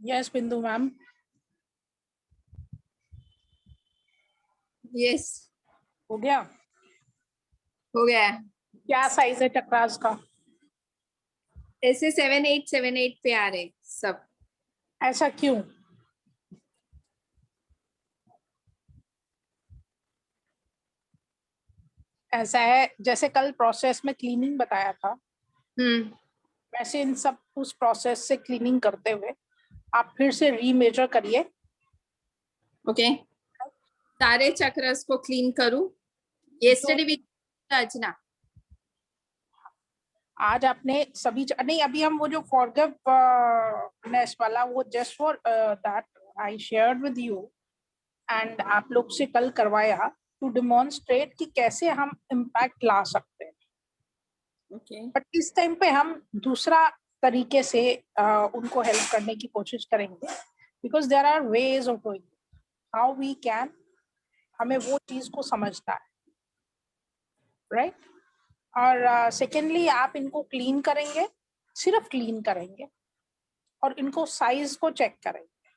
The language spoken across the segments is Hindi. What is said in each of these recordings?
यस बिंदु मैम। यस हो गया। हो गया। क्या साइज है चक्रास का? ऐसे 7-8 पे आ रहे सब। ऐसा क्यों? ऐसा है जैसे कल प्रोसेस में क्लीनिंग बताया था, वैसे इन सब उस प्रोसेस से क्लीनिंग करते हुए आप फिर से रीमेजर करिए। ओके सारे चक्रस को क्लीन करूं। yesterday we रचना आज आपने सभी नहीं, अभी हम वो जो फॉरगिवनेस वाला वो just for that I shared with you and आप लोग से कल करवाया टू डेमोन्स्ट्रेट कि कैसे हम इम्पैक्ट ला सकते हैं। ओके बट इस टाइम पे हम दूसरा तरीके से उनको हेल्प करने की कोशिश करेंगे, because there are ways of doing how we can. हमें वो चीज को समझना है, राइट और सेकेंडली आप इनको क्लीन करेंगे, सिर्फ क्लीन करेंगे और इनको साइज को चेक करेंगे,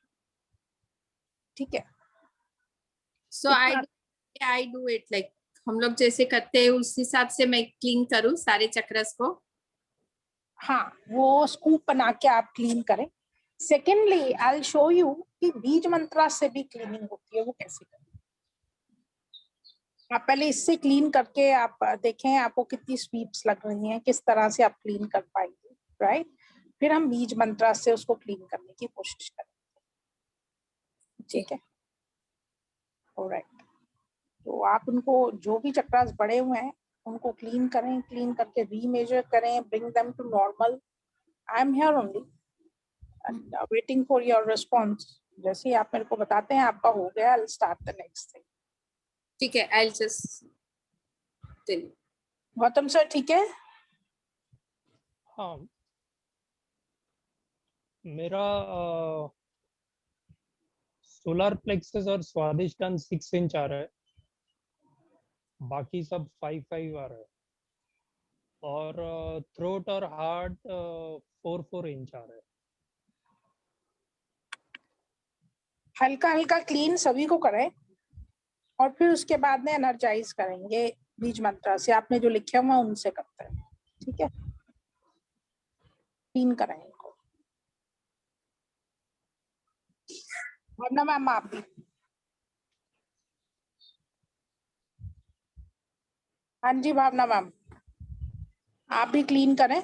ठीक है? सो आई डू इट लाइक हम लोग जैसे करते हैं उस हिसाब से मैं क्लीन करूं सारे चक्रस को। हाँ, वो स्कूप बना के आप क्लीन करें। Secondly I will show you कि बीज मंत्रा से भी क्लीनिंग होती है, वो कैसे करें। आप पहले इससे क्लीन करके आप देखें आपको कितनी स्वीप्स लग रही हैं, किस तरह से आप क्लीन कर पाएंगे, राइट? फिर हम बीज मंत्रा से उसको क्लीन करने की कोशिश करेंगे, ठीक है? ऑलराइट, तो आप उनको जो भी चक्रास बड़े हुए हैं उनको क्लीन करें, क्लीन करके रीमेजर करें, bring them to normal. I am here only and waiting for your response. जैसे ही आप मेरे को बताते हैं आपका हो गया, I will start the next thing. ठीक है I just tell. Gautam sir ठीक है? हाँ मेरा सोलर प्लेक्सस और स्वादिष्टान 6 इंच आ रहा है, बाकी सब 5-5 आ रहा है और थ्रोट और हार्ट 4-4 इंच आ रहा है। हल्का हल्का क्लीन सभी को करें और फिर उसके बाद में एनर्जाइज करेंगे बीज मंत्रा से। आपने जो लिखे हुआ उनसे करते हैं, ठीक है? क्लीन करें इनको। वरना मैम आप भी, हाँ जी भावना मैम, आप भी क्लीन करें।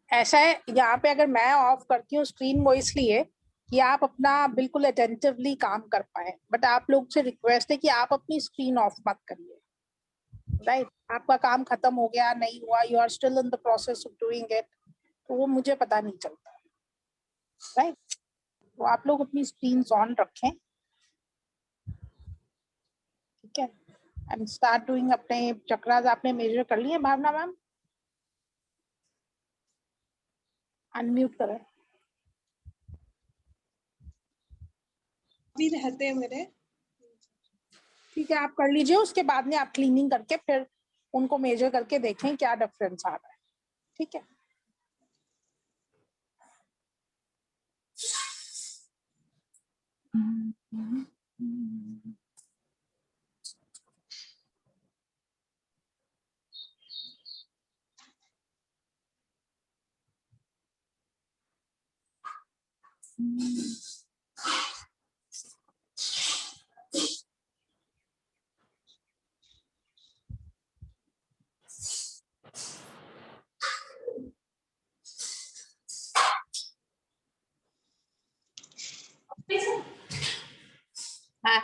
ऐसा है यहाँ पे अगर मैं ऑफ करती हूँ स्क्रीन वो इसलिए कि आप अपना बिल्कुल अटेंटिवली काम कर पाए, बट आप लोग से रिक्वेस्ट है कि आप अपनी स्क्रीन ऑफ मत करिए, राइट? आपका काम खत्म हो गया नहीं हुआ, you are still in the process of doing it, तो वो मुझे पता नहीं चलता, राइट? तो आप लोग अपनी स्क्रीन ऑन रखें, ठीक है? And start doing. अपने चक्रास आपने मेजर कर लिए भावना मैम? अनम्यूट करें। भी रहते हैं मेरे। ठीक है, आप कर लीजिए, उसके बाद में आप क्लीनिंग करके फिर उनको मेजर करके देखें क्या डिफरेंस आ रहा है, ठीक है? हाँ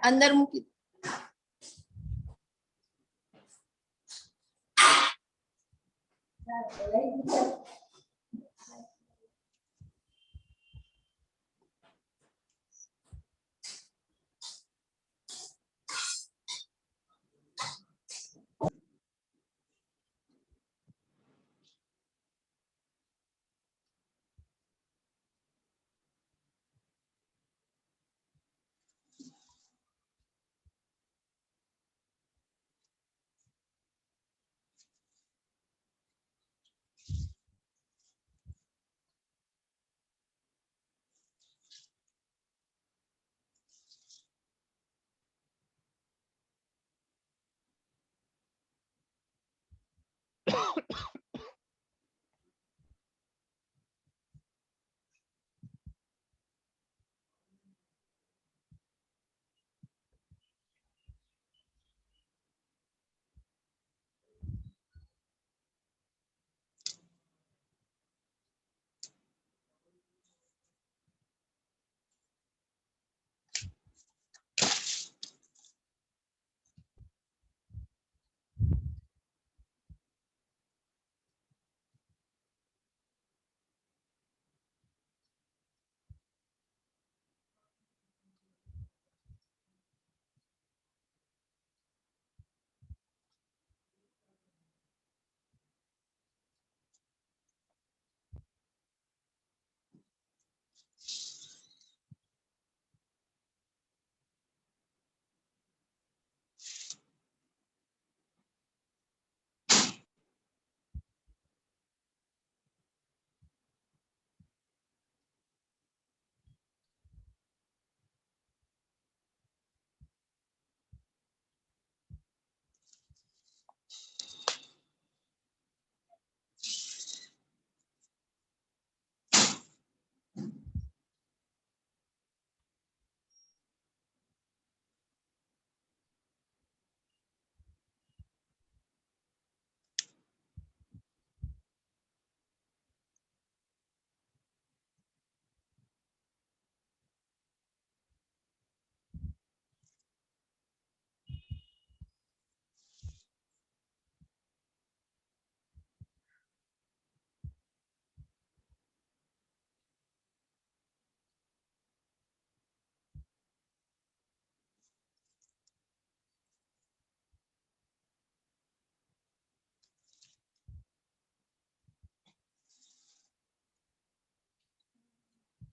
अंदर मुख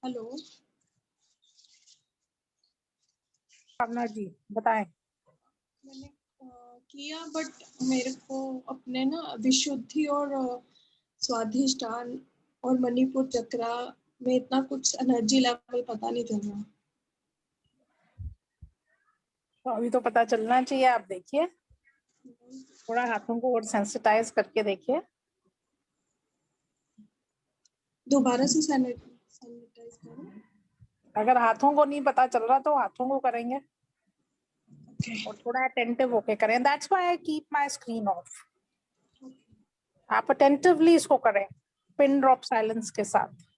हेलो भावना जी बताएं। मैंने किया बट मेरे को अपने ना विशुद्धि और स्वाधिष्ठान और मणिपुर चक्रा में इतना कुछ एनर्जी लेवल पता नहीं चल रहा। तो अभी तो पता चलना चाहिए। आप देखिए, थोड़ा हाथों को और सेंसिटाइज करके देखिए। दोबारा से सैनिटाइज करो। अगर हाथों को नहीं पता चल रहा तो हाथों को करेंगे और थोड़ा अटेंटिव होके करें। That's why I keep my screen of. आप अटेंटिवली इसको करें पिन ड्रॉप साइलेंस के साथ।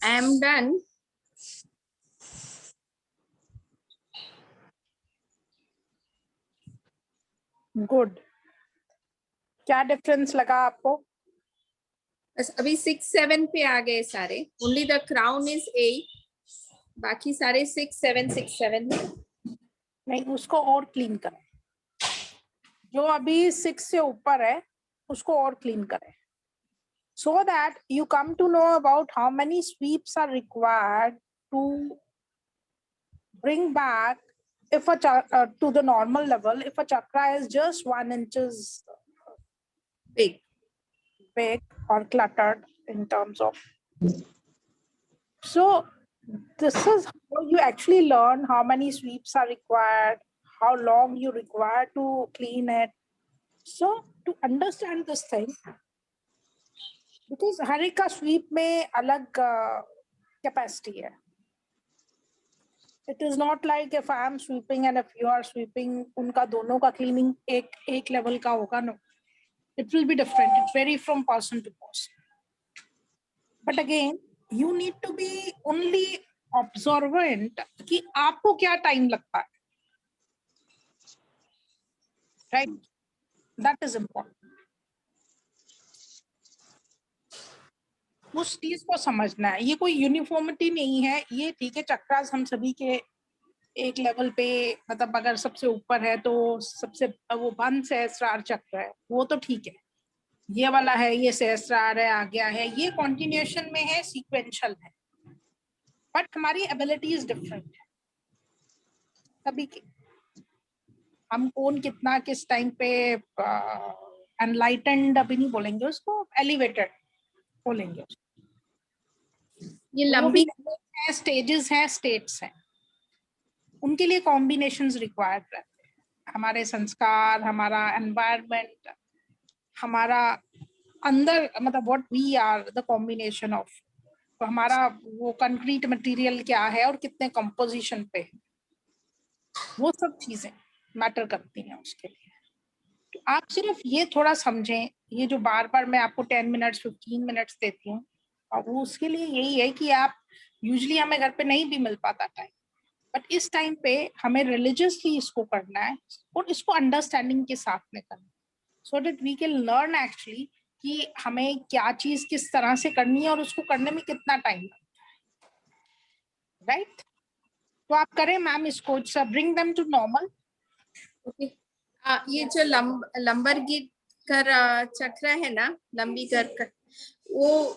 I am done. गुड। क्या डिफरेंस लगा आपको? बस अभी 6-7 पे आ गए सारे। ओनली द क्राउन इज 8, बाकी सारे 6-7 नहीं, उसको और क्लीन करें। जो अभी 6 से ऊपर है उसको और क्लीन करें, so that you come to know about how many sweeps are required to bring back if a to the normal level if a chakra is just 1 inches big or cluttered in terms of. So This is how you actually learn how many sweeps are required, how long you require to clean it. So to understand this thing, because हर एक का sweep में अलग capacity है. It is not like if I am sweeping and if you are sweeping, उनका दोनों का cleaning एक level का होगा. No, it will be different. It varies from person to person. But again, you need to be only observant कि आपको क्या time लगता है. Right? That is important. उस चीज को समझना है. ये कोई यूनिफॉर्मिटी नहीं है. ये ठीक है, चक्रास हम सभी के एक लेवल पे, मतलब अगर सबसे ऊपर है तो सबसे वो 1 सहस्रार चक्र है, वो तो ठीक है. ये वाला है, ये सहस्रार है, आ गया है, ये कॉन्टिन्यूएशन में है, सीक्वेंशियल है. बट हमारी एबिलिटीज डिफरेंट है सभी की. हम कौन कितना किस टाइम पे एनलाइटेंड अभी नहीं बोलेंगे उसको, एलिवेटेड बोलेंगे. ये लंबी स्टेजेस हैं, स्टेट्स हैं, उनके लिए कॉम्बिनेशंस रिक्वायर्ड रहते हैं. हमारे संस्कार, हमारा एनवायरनमेंट, हमारा अंदर, मतलब what we are, the combination of, तो हमारा वो कंक्रीट मटेरियल क्या है और कितने कंपोजिशन पे, वो सब चीजें मैटर करती हैं उसके लिए. तो आप सिर्फ ये थोड़ा समझें. ये जो बार बार मैं आपको 10 मिनट्स 15 मिनट्स देती हूँ, और वो उसके लिए यही है कि आप, यूजुअली हमें घर पे नहीं भी मिल पाता टाइम, बट इस टाइम पे हमें रिलीजियसली इसको करना है और इसको अंडरस्टैंडिंग के साथ में करना है, so that we can learn actually कि हमें क्या चीज किस तरह से करनी है और उसको करने में कितना टाइम लगता है. राइट? तो आप करें मैम इसको, bring them to normal. Okay. ये जो लंबर गिर कर चक्र है ना, लंबी कर, वो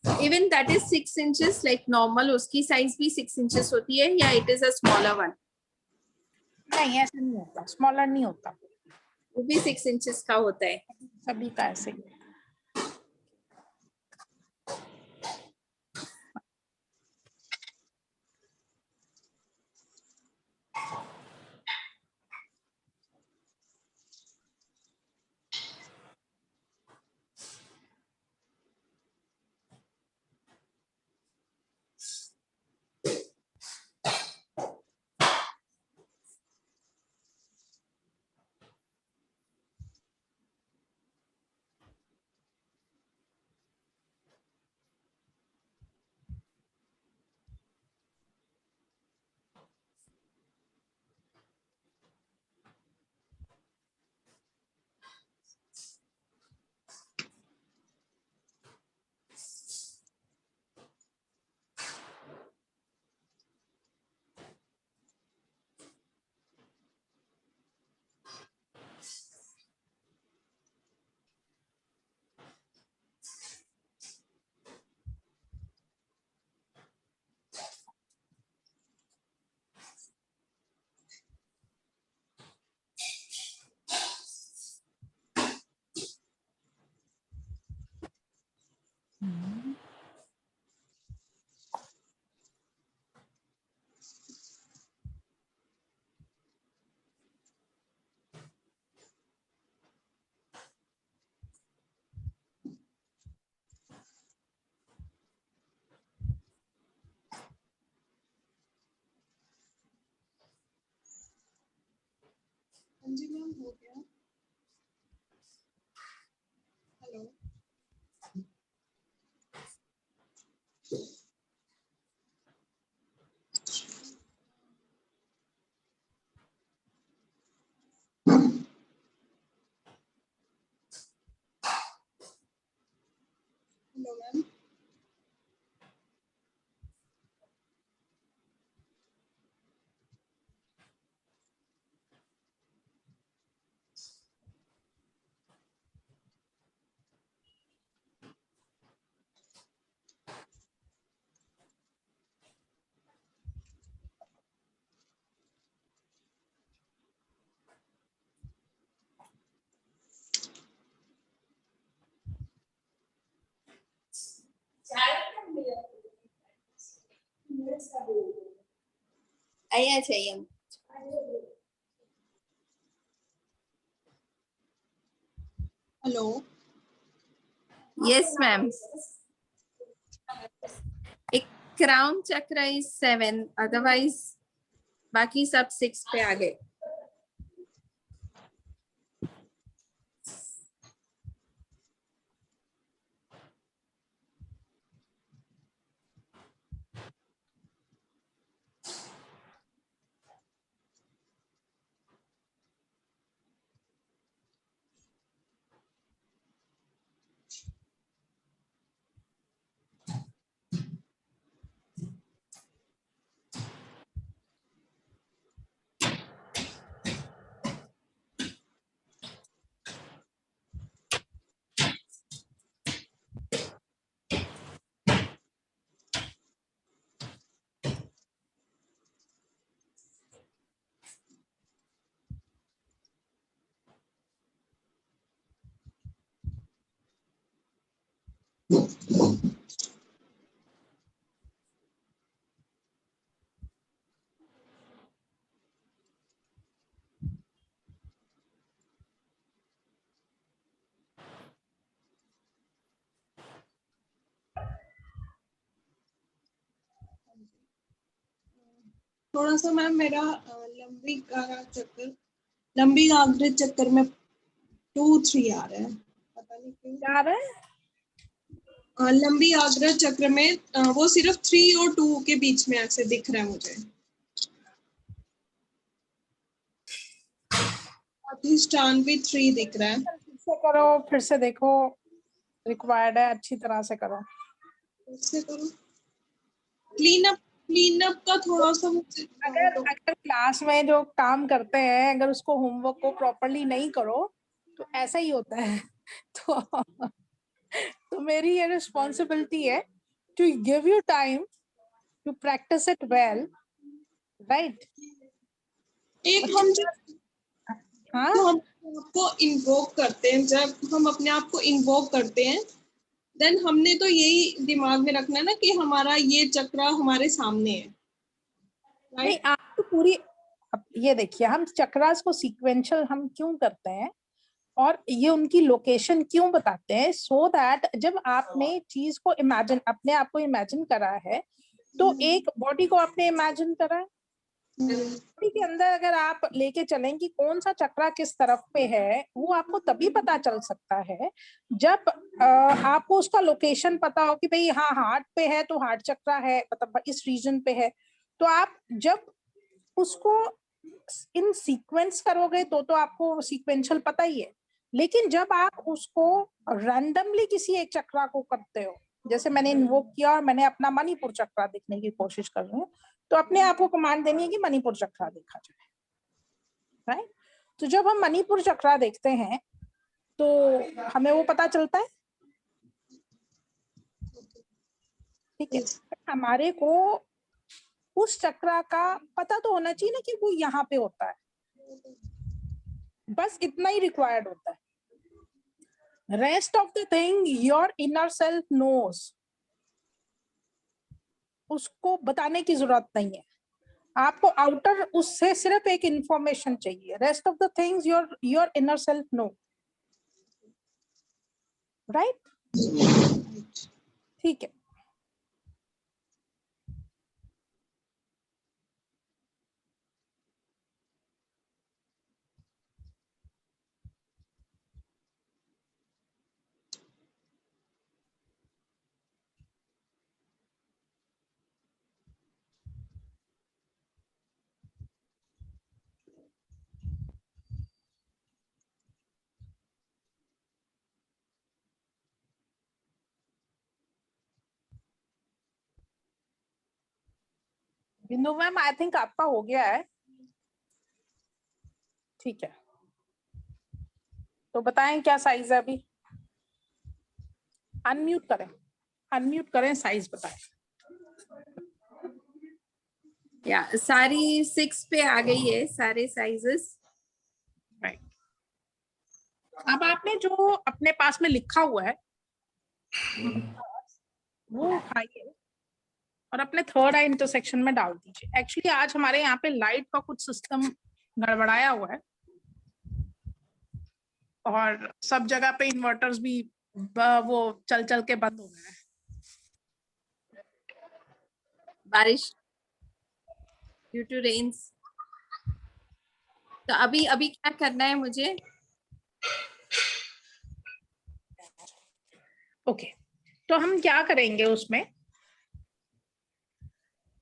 even that is 6 inches like normal, उसकी साइज भी 6 इंचेस होती है, या it is a smaller one? नहीं, ऐसा नहीं होता, स्मॉलर नहीं होता, वो भी 6 इंचेस का होता है. सभी का ऐसे ही. हाँ जी मैम, हो गया. हेलो. Hello ma'am. અહીંયા છે એમ. हेलो. Yes, ma'am. एक crown chakra is 7, otherwise बाकी सब 6 पे आ गए. थोड़ा सा मैम मेरा लंबी आग्रह चक्कर में 2-3 आ रहा है, पता नहीं क्यों क्या आ रहा है। लंबी आग्रह चक्र में वो सिर्फ 3 और 2 के बीच में ऐसे दिख रहा है मुझे। अधिष्ठान भी 3 दिख रहा है। फिर से करो, फिर से देखो, रिक्वायर्ड है, अच्छी तरह से करो। इससे करो क्लीन अप का थोड़ा सा मुझे अगर क्लास में जो काम करते हैं अगर उसको होमवर्क को प्रॉपरली नहीं करो तो ऐसा ही होता है। तो मेरी ये रिस्पॉन्सिबिलिटी है to give you time to practise it well, right. एक हम हाँ, हम आपको इन्वोक करते हैं, जब हम अपने आप को इन्वोक करते हैं देन हमने तो यही दिमाग में रखना है ना कि हमारा ये चक्र हमारे सामने है, नहीं आप तो पूरी, अब ये देखिए हम चक्रास को सीक्वेंशियल हम क्यों करते हैं और ये उनकी लोकेशन क्यों बताते हैं, सो दैट जब आपने चीज को इमेजिन, अपने आप को इमेजिन करा है तो एक बॉडी को आपने इमेजिन करा है, बॉडी के अंदर अगर आप लेके चलें कि कौन सा चक्रा किस तरफ पे है वो आपको तभी पता चल सकता है जब आपको उसका लोकेशन पता हो कि भाई हाँ हार्ट पे है तो हार्ट चक्रा है, मतलब इस रीजन पे है। तो आप जब उसको इन सीक्वेंस करोगे तो आपको सीक्वेंशियल पता ही है, लेकिन जब आप उसको रैंडमली किसी एक चक्रा को करते हो, जैसे मैंने इन्वोक किया और मैंने अपना मणिपुर चक्रा देखने की कोशिश कर रही हूँ, तो अपने आप को कमांड देनी है कि मणिपुर चक्रा देखा जाए, राइट। तो जब हम मणिपुर चक्रा देखते हैं तो हमें वो पता चलता है, ठीक है। हमारे को उस चक्रा का पता तो होना चाहिए ना कि वो यहाँ पे होता है, बस इतना ही रिक्वायर्ड होता है। Rest of the thing your inner self knows, उसको बताने की जरूरत नहीं है, आपको आउटर उससे सिर्फ एक इंफॉर्मेशन चाहिए। Rest of the things your inner self know, right, ठीक है। बिंदु मैम आई थिंक आपका हो गया है, ठीक है। तो बताएं क्या साइज है अभी, अनम्यूट करें, साइज बताएं। या सारी 6 पे आ गई है, सारे साइजेस, राइट। अब आपने जो अपने पास में लिखा हुआ है वो उठाइए और अपने थर्ड आई इंटरसेक्शन में डाल दीजिए। एक्चुअली आज हमारे यहाँ पे लाइट का कुछ सिस्टम गड़बड़ाया हुआ है और सब जगह पे इन्वर्टर्स भी वो चल चल के बंद हो गए हैं। बारिश ड्यू टू रेन्स। तो अभी अभी क्या करना है मुझे? ओके, तो हम क्या करेंगे, उसमें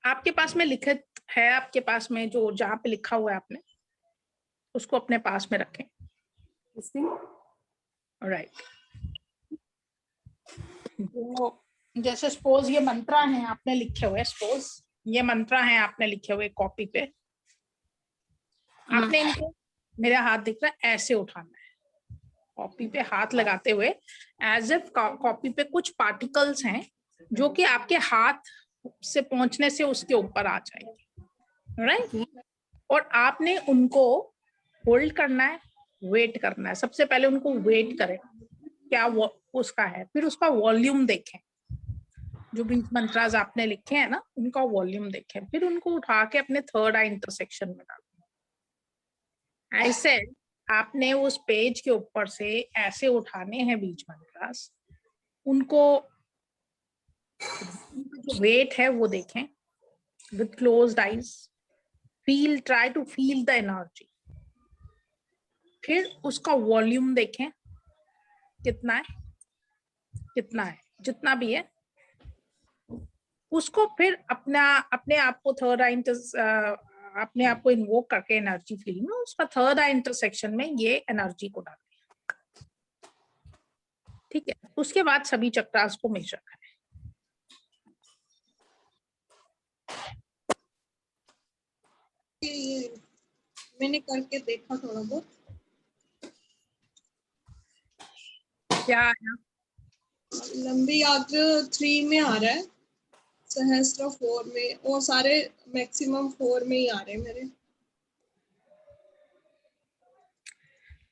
आपके पास में लिखित है, आपके पास में जो जहाँ पे लिखा हुआ है आपने उसको अपने पास में रखें। राइट, तो जैसे सपोज ये मंत्रा हैं आपने लिखे हुए, सपोज ये मंत्रा हैं आपने लिखे हुए कॉपी पे, आपने इनको, मेरा हाथ दिख रहा है, ऐसे उठाना है कॉपी पे हाथ लगाते हुए, एज इफ कॉपी पे कुछ पार्टिकल्स हैं जो कि आपके हाथ से पहुंचने से उसके ऊपर आ जाएंगे, राइट? और आपने उनको होल्ड करना है, वेट करना है। सबसे पहले उनको वेट करें क्या वो उसका है, फिर उसका वॉल्यूम देखें, जो बीज मंत्रास आपने लिखे हैं ना उनका वॉल्यूम देखें, फिर उनको उठा के अपने थर्ड आई इंटरसेक्शन में डालें। ऐसे आपने उस पेज के ऊपर से ऐसे उठाने हैं बीज मंत्रास, उनको जो वेट है वो देखें with closed eyes, feel, try to feel the energy, फिर उसका वॉल्यूम देखें कितना है, कितना है, जितना भी है उसको, फिर अपने आप को थर्ड आई अपने आप को इन्वोक करके एनर्जी फीलिंग में उसका थर्ड आई इंटरसेक्शन में ये एनर्जी को डालें। ठीक है, उसके बाद सभी चक्रास को मेजर करें। ये मैंने करके देखा थोड़ा बहुत। क्या आया? लंबी आग्र 3 में आ रहा है, सहस्त्र 4 में, और सारे मैक्सिमम 4 में ही आ रहे हैं मेरे।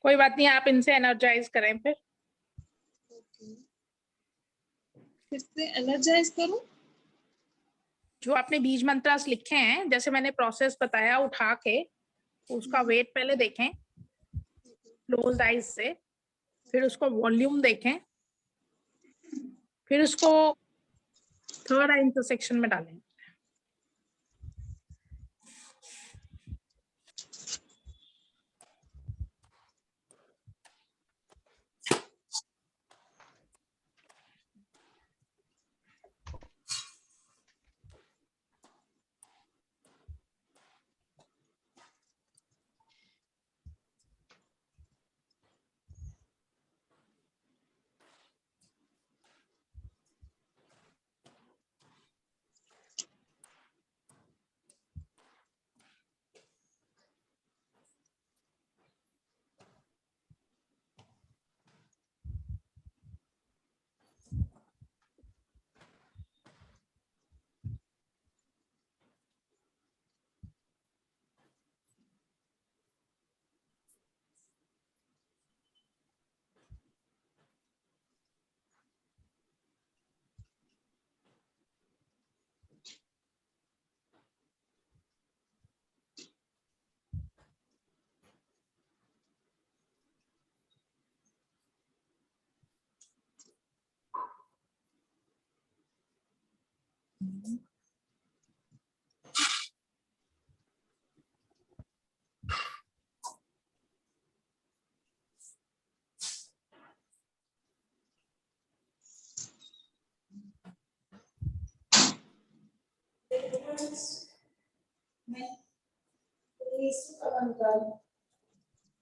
कोई बात नहीं, आप इनसे एनर्जाइज करें फिर से एनर्जाइज करूं। जो आपने बीज मंत्रास लिखे हैं, जैसे मैंने प्रोसेस बताया, उठा के उसका वेट पहले देखें क्लोज्ड आइज से, फिर उसको वॉल्यूम देखें, फिर उसको थर्ड आई इंटरसेक्शन में डालें।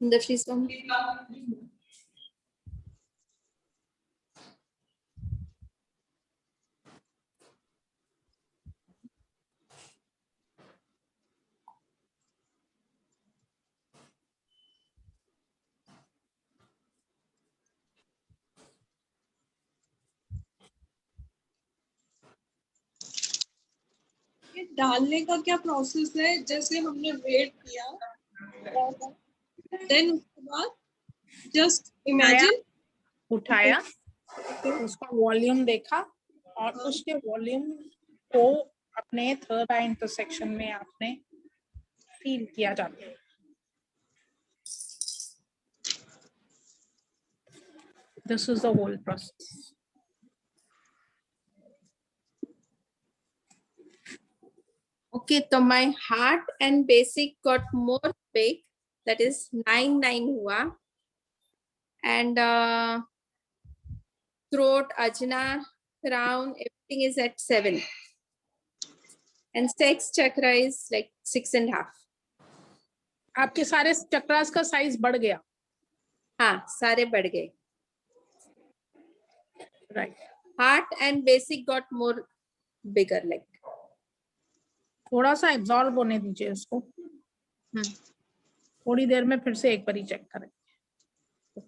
The freeze one. ये डालने का क्या प्रोसेस है? जैसे हमने वेट किया, देन उसके बाद जस्ट इमेजिन उठाया, उसका वॉल्यूम देखा और उसके वॉल्यूम को अपने थर्ड आई इंटरसेक्शन में आपने फील किया जाता है। This is the whole process. Okay, so my heart and basic got more big, that is 9 hua, and throat, ajna, crown, everything is at 7, and sex chakra is like 6.5. आपके सारे चक्रास का साइज बढ़ गया। हाँ, सारे बढ़ गए। Right. Heart and basic got more bigger, like. थोड़ा सा एब्जॉर्ब होने दीजिए इसको। थोड़ी देर में फिर से एक बार ही चेक करेंगे।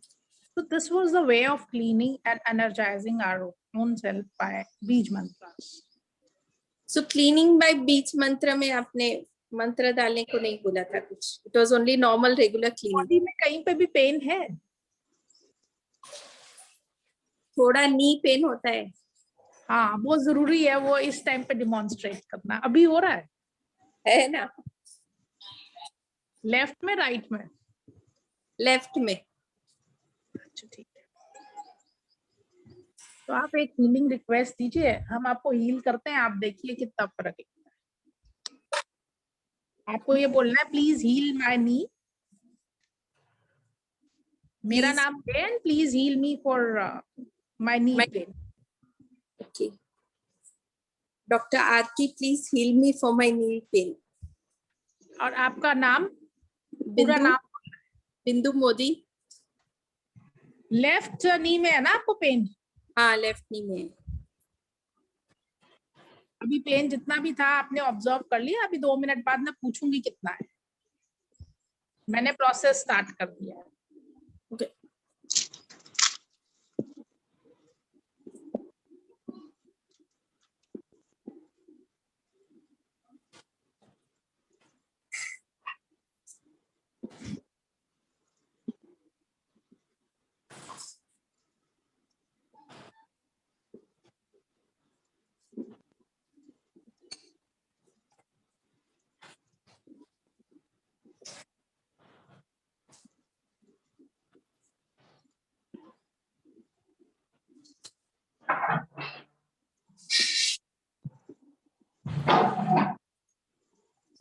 So this was the way of cleaning and energizing our own self by बीज mantras. So cleaning by बीज मंत्र में आपने मंत्र डालने को नहीं बोला था कुछ। It was only normal regular cleaning. Body में कहीं पे भी पेन है? थोड़ा नी पेन होता है। हाँ, वो जरूरी है वो इस टाइम पे डिमॉन्स्ट्रेट करना। अभी हो रहा है ना? लेफ्ट में राइट में? लेफ्ट में। अच्छा ठीक है, तो आप एक हीलिंग रिक्वेस्ट दीजिए, हम आपको हील करते हैं, आप देखिए कितना फर्क है। आपको ये बोलना है प्लीज हील माय नी, मेरा नाम है and please heal me for my knee pain. Okay, doctor Aarti please heal me for my knee pain. और आपका नाम, पूरा नाम? बिंदु मोदी। लेफ्ट नी में है ना आपको पेन? हाँ, लेफ्ट नी में। अभी पेन जितना भी था आपने ऑब्जर्व कर लिया? अभी 2 मिनट बाद मैं पूछूंगी कितना है। मैंने प्रोसेस स्टार्ट कर दिया है। ओके।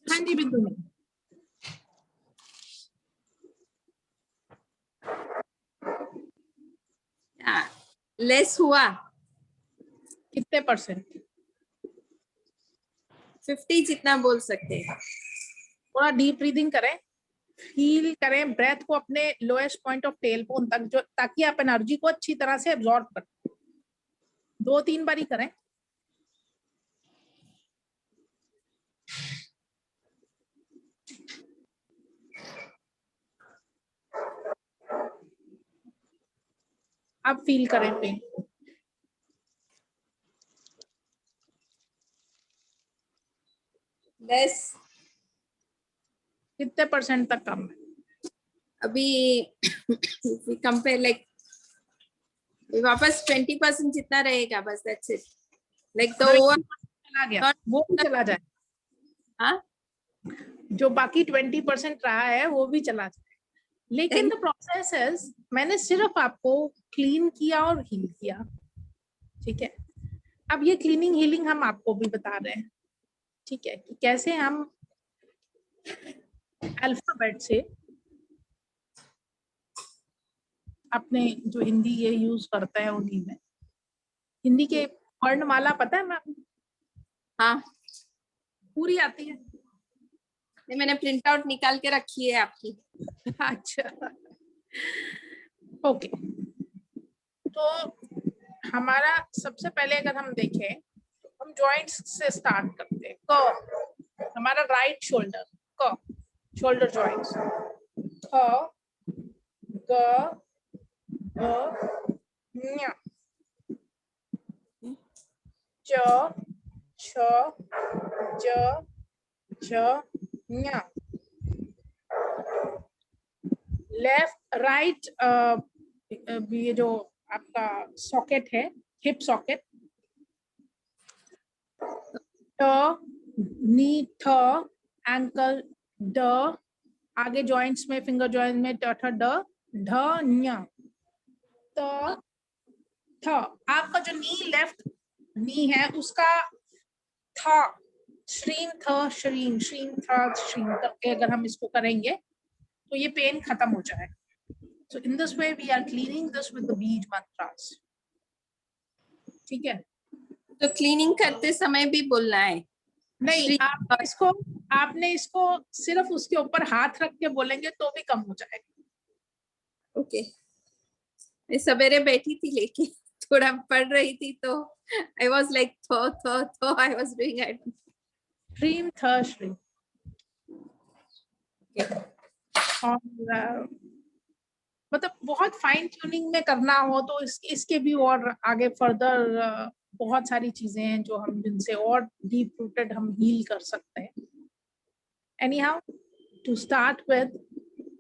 हाँ जी बिंदु में लेस हुआ कितने परसेंट? 50 जितना बोल सकते हैं। थोड़ा डीप ब्रीदिंग करें, फील करें ब्रेथ को अपने lowest point of tail bone तक, जो ताकि आप एनर्जी को अच्छी तरह से एब्जॉर्ब करें। 2-3 बार ही करें। अब फील करें पेन। लेस कितने परसेंट तक कम है? अभी कंपेयर लाइक वापस 20% जितना रहेगा बस, दैट्स इट। लाइक तो चला गया, वो भी चला जाए। हाँ, जो बाकी 20% रहा है वो भी चला जाए। लेकिन द प्रोसेस इज, मैंने सिर्फ आपको क्लीन किया और हील किया, ठीक है? अब ये क्लीनिंग हीलिंग हम आपको भी बता रहे हैं, ठीक है, कि कैसे हम अल्फाबेट से अपने जो हिंदी ये यूज करते हैं उन्हीं में, हिंदी के वर्णमाला पता है मैम? हाँ, पूरी आती है? मैंने प्रिंट आउट निकाल के रखी है आपकी। अच्छा ओके, तो हमारा सबसे पहले अगर हम देखें तो हम जॉइंट्स से स्टार्ट करते हैं। क, हमारा राइट शोल्डर, क शोल्डर जॉइंट्स, ख, ग, घ, ञ, च, छ, ज, झ, ञ। लेफ्ट राइट ये जो आपका सॉकेट है, हिप सॉकेट, ट, नी ठ, एंकल ड, आगे जॉइंट्स में फिंगर जॉइंट में ट ठ ड, ढ ञ, त थ। आपका जो नी लेफ्ट नी है उसका था श्रीन थ श्रीन, श्रीन था श्रीन करके अगर हम इसको करेंगे तो ये पेन खत्म हो जाएगा। So in this way we are cleaning this with the बीज mantras. ठीक है, तो क्लीनिंग करते समय भी बोलना है? नहीं आपने इसको सिर्फ उसके ऊपर हाथ रख के बोलेंगे तो भी कम हो जाएगा। ओके, मैं सवेरे बैठी थी लेके थोड़ा पढ़ रही थी तो आई वाज लाइक थो आई वाज डूइंग इट। श्रीम थ श्रीम। और मतलब बहुत फाइन ट्यूनिंग में करना हो तो इसके भी और आगे फर्दर बहुत सारी चीजें हैं जो हम जिनसे और डीप रूटेड हम हील कर सकते हैं। Anyhow, to start with,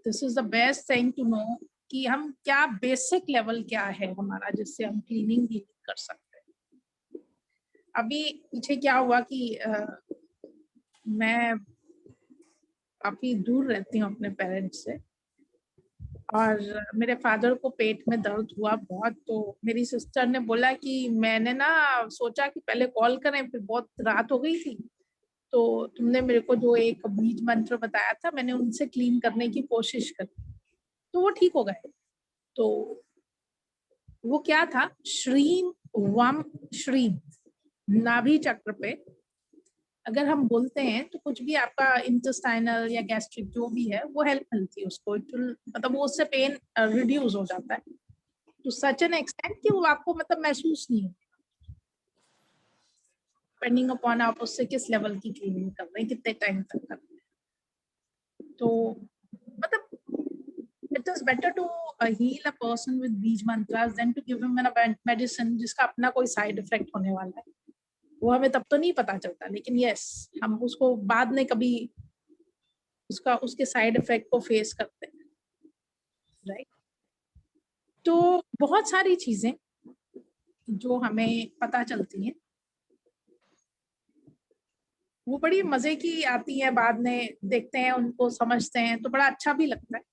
this is the best thing to know कि हम क्या बेसिक लेवल क्या है हमारा जिससे हम क्लीनिंग हीलिंग कर सकते हैं। अभी पीछे क्या हुआ कि मैं काफी दूर रहती हूँ अपने पेरेंट्स से और मेरे फादर को पेट में दर्द हुआ बहुत, तो मेरी सिस्टर ने बोला कि मैंने ना सोचा कि पहले कॉल करें, फिर बहुत रात हो गई थी तो तुमने मेरे को जो एक बीज मंत्र बताया था मैंने उनसे क्लीन करने की कोशिश करी तो वो ठीक हो गए। तो वो क्या था, श्रीम वम श्रीम, नाभि चक्र पे अगर हम बोलते हैं तो कुछ भी आपका इंटेस्टाइनल या गैस्ट्रिक जो भी है वो हेल्प मिलती है उसको, मतलब वो उससे पेन रिड्यूस हो जाता है टू सच एन एक्सटेंट कि वो आपको मतलब महसूस नहीं होता, डिपेंडिंग अपॉन आप उससे किस लेवल की क्लीनिंग कर रहे हैं, कितने टाइम तक कर रहे हैं। तो मतलब it is better to heal a person with beej mantras then to give him an medicine जिसका अपना कोई साइड इफेक्ट होने वाला है। वो हमें तब तो नहीं पता चलता, लेकिन यस हम उसको बाद में कभी उसके साइड इफेक्ट को फेस करते हैं, राइट। तो बहुत सारी चीजें जो हमें पता चलती हैं वो बड़ी मजे की आती है, बाद में देखते हैं उनको समझते हैं तो बड़ा अच्छा भी लगता है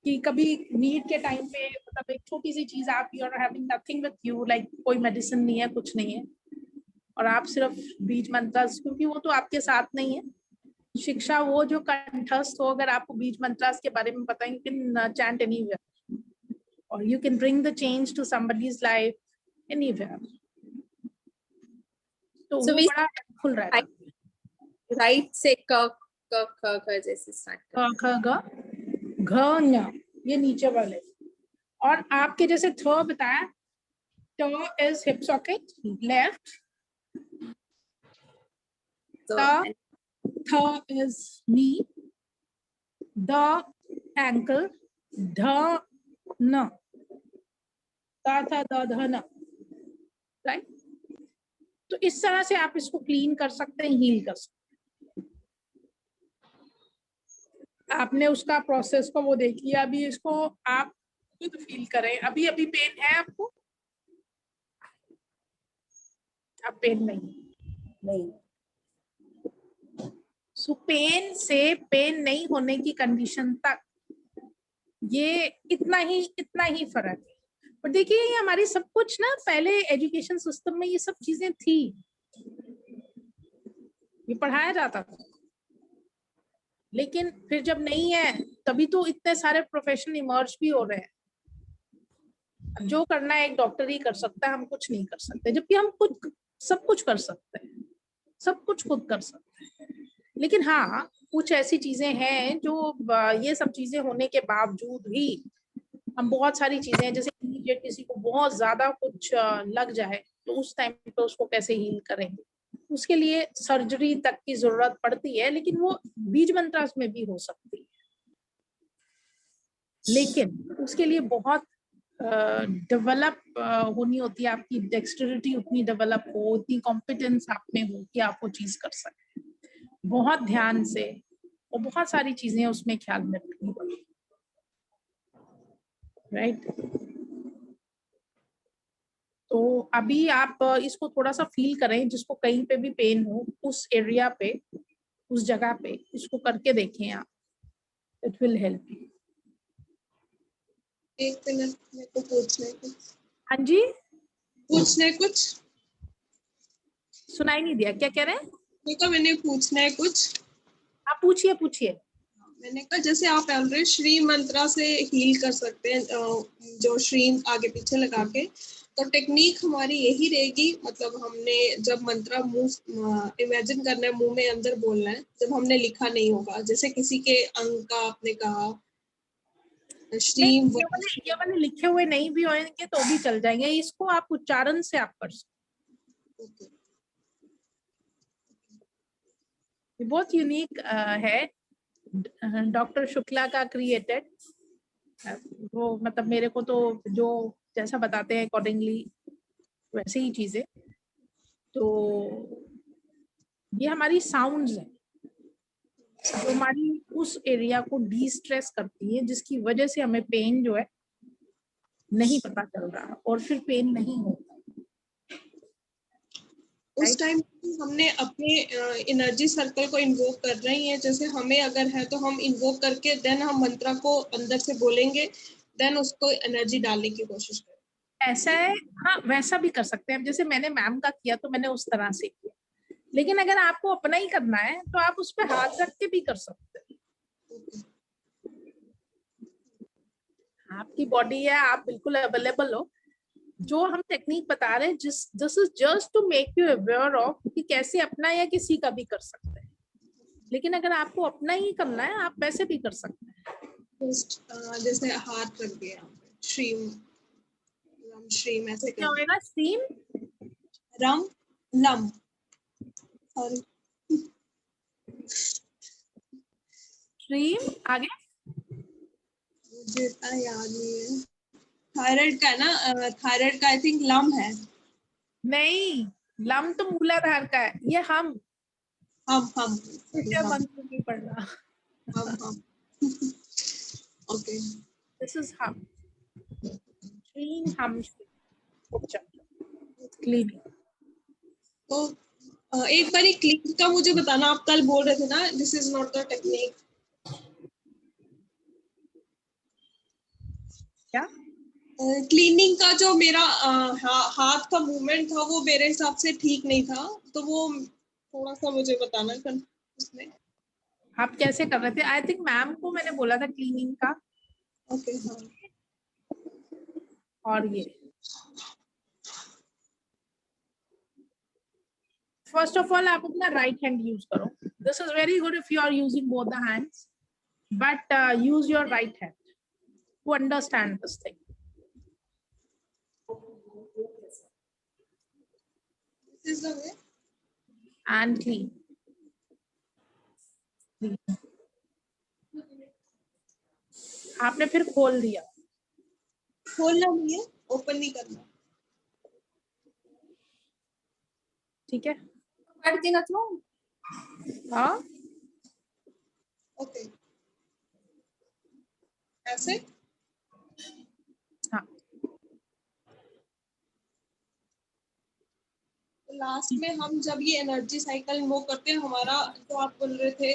कि कभी नीड के टाइम पे मतलब एक छोटी सी चीज आप you are having nothing with you, like कोई मेडिसिन नहीं है कुछ नहीं है और आप सिर्फ बीज मंत्र, क्योंकि वो तो आपके साथ नहीं है, शिक्षा वो जो कंठस्थ हो, अगर आपको बीज मंत्रास के बारे में पता है, यू कैन चैंट एनीवेयर और you can bring the change to somebody's life anywhere. तो So वो we बड़ा हेल्पफुल रहता है। राइट से क जैसे स्टार्ट क ख ग घ ञ, ये नीचे वाले, और आपके जैसे थ बताया, ट इज हिप सॉकेट लेफ्ट, तो th is knee, the ankle, dha na, ta tha da dha na, right. तो इस तरह से आप इसको क्लीन कर सकते हैं, हील कर सकते हैं। आपने उसका प्रोसेस को वो देख लिया, अभी इसको आप खुद फील करें। अभी अभी पेन है आपको? अब पेन नहीं। सो पेन से पेन नहीं होने की कंडीशन तक ये इतना ही फर्क है। पर देखिए ये हमारी सब कुछ ना, पहले एजुकेशन सिस्टम में ये सब चीजें थी, ये पढ़ाया जाता था, लेकिन फिर जब नहीं है तभी तो इतने सारे प्रोफेशन इमर्ज भी हो रहे हैं। जो करना है एक डॉक्टर ही कर सकता है, हम कुछ नहीं कर सकते, जबकि हम खुद सब कुछ कर सकते हैं, सब कुछ खुद कर सकते हैं। लेकिन हाँ कुछ ऐसी चीजें हैं जो ये सब चीजें होने के बावजूद भी हम बहुत सारी चीजें, जैसे इमीडिएट किसी को बहुत ज्यादा कुछ लग जाए तो उस टाइम पे उसको कैसे हील करेंगे, उसके लिए सर्जरी तक की जरूरत पड़ती है, लेकिन वो बीज मंत्रास में भी हो सकती है। लेकिन उसके लिए बहुत डेवलप होनी होती है, आपकी डेक्सटरिटी उतनी डेवलप हो, उतनी कॉम्पिटेंस आप में हो कि आप वो चीज कर सकें, बहुत ध्यान से, और बहुत सारी चीजें उसमें ख्याल में रखनी पड़ती, राइट। तो अभी आप इसको थोड़ा सा फील करें, जिसको कहीं पे भी पेन हो उस एरिया पे, उस जगह पे इसको करके देखें आप, इट विल हेल्प यू। एक मिनट, मेरे को पूछना है कुछ। हाँ जी, पूछना है कुछ? सुनाई नहीं दिया, क्या कह रहे हैं? मैंने पूछना है कुछ। आप पूछिए पूछिए। मैंने कहा जैसे आप ऑलरेडी श्री मंत्रा से हील कर सकते हैं, जो श्री आगे पीछे लगा के, तो टेक्निक हमारी यही रहेगी, मतलब हमने जब मंत्रा मुंह इमेजिन करना है, मुंह में अंदर बोलना है, जब हमने लिखा नहीं होगा, जैसे किसी के अंग का आपने कहा श्री। ये वाले लिखे हुए नहीं भी होंगे तो भी चल जाएंगे, इसको आप उच्चारण से आप कर सकते। Okay. बहुत यूनिक है, डॉक्टर शुक्ला का क्रिएटेड। वो मतलब मेरे को तो जो जैसा बताते हैं अकॉर्डिंगली वैसे ही चीजें। तो ये हमारी साउंड्स है जो हमारी उस एरिया को डी स्ट्रेस करती है, जिसकी वजह से हमें पेन जो है नहीं पता चल रहा और फिर पेन नहीं होता। उस टाइम हमने अपने एनर्जी सर्कल को इन्वोक कर रही हैं, जैसे हमें अगर है तो हम इन्वोक करके देन हम मंत्र को अंदर से बोलेंगे, देन उसको एनर्जी डालने की कोशिश करें। ऐसा है, हाँ वैसा भी कर सकते हैं। जैसे मैंने मैम का किया तो मैंने उस तरह से किया, लेकिन अगर आपको अपना ही करना है तो आप उस पर हाथ रख के भी कर सकते हैं। आपकी बॉडी है, आप बिल्कुल अवेलेबल हो। जो हम टेक्निक बता रहे हैं this is just to make you aware of कि कैसे अपना या किसी का भी कर सकते हैं। लेकिन अगर आपको अपना ही करना है आप वैसे भी कर सकते हैं। जैसे हाथ रख दिया, श्रीम रम श्रीम ऐसे क्या होगा? स्ट्रीम रम लम, सॉरी स्ट्रीम आगे मुझे इतना याद नहीं है। थायराइड का है ना, थायराइड का आई थिंक लम है। नहीं, लम तो मूलाधार का है, ये हम मंत्र नहीं पढ़ना। हम ओके, दिस इज हम स्ट्रीम, हम क्लीनिंग। तो एक बार क्लीन का मुझे बताना, आप कल बोल रहे थे ना this is not the technique. क्या क्लीनिंग का जो मेरा हाथ का मूवमेंट था वो मेरे हिसाब से ठीक नहीं था, तो वो थोड़ा सा मुझे बताना कर उसमें। आप कैसे कर रहे थे? आई थिंक मैम को मैंने बोला था क्लीनिंग का। ओके हाँ, और ये फर्स्ट ऑफ ऑल आप अपना राइट हैंड यूज करो। This is very good if you are using both the hands, but use your right hand to understand this thing this is the way and clean. आपने फिर खोल दिया, खोलना नहीं है, ओपन नहीं करना, ठीक है? कर देना तो हाँ ओके ऐसे। हाँ, लास्ट में हम जब ये एनर्जी साइकिल वो करते हैं, हमारा जो आप बोल रहे थे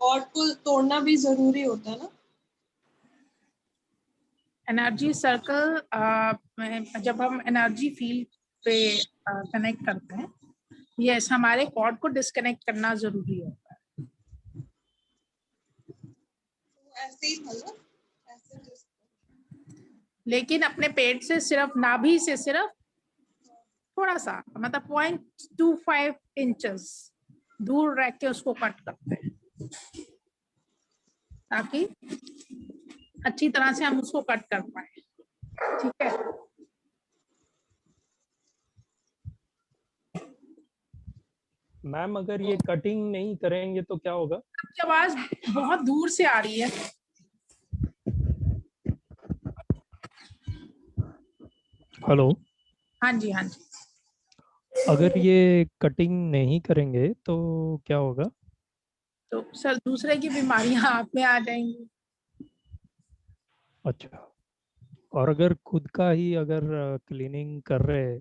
कॉर्ड को तोड़ना भी जरूरी होता है ना? एनर्जी सर्कल जब हम एनर्जी फील्ड पे कनेक्ट करते हैं, यस हमारे कॉर्ड को डिस्कनेक्ट करना जरूरी होता है। ऐसे ही था ना, ऐसे just लेकिन अपने पेट से सिर्फ, नाभि से सिर्फ थोड़ा सा, मतलब 0.25 इंचेस दूर रख के उसको कट करते हैं, ताकि अच्छी तरह से हम उसको कट कर पाए, ठीक है? मैम अगर ये कटिंग नहीं करेंगे तो क्या होगा? आपकी आवाज बहुत दूर से आ रही है। हेलो, हाँ जी हाँ जी। अगर ये कटिंग नहीं करेंगे तो क्या होगा? तो सर दूसरे की बीमारियां आप में आ जाएंगी। अच्छा, और अगर खुद का ही अगर क्लीनिंग कर रहे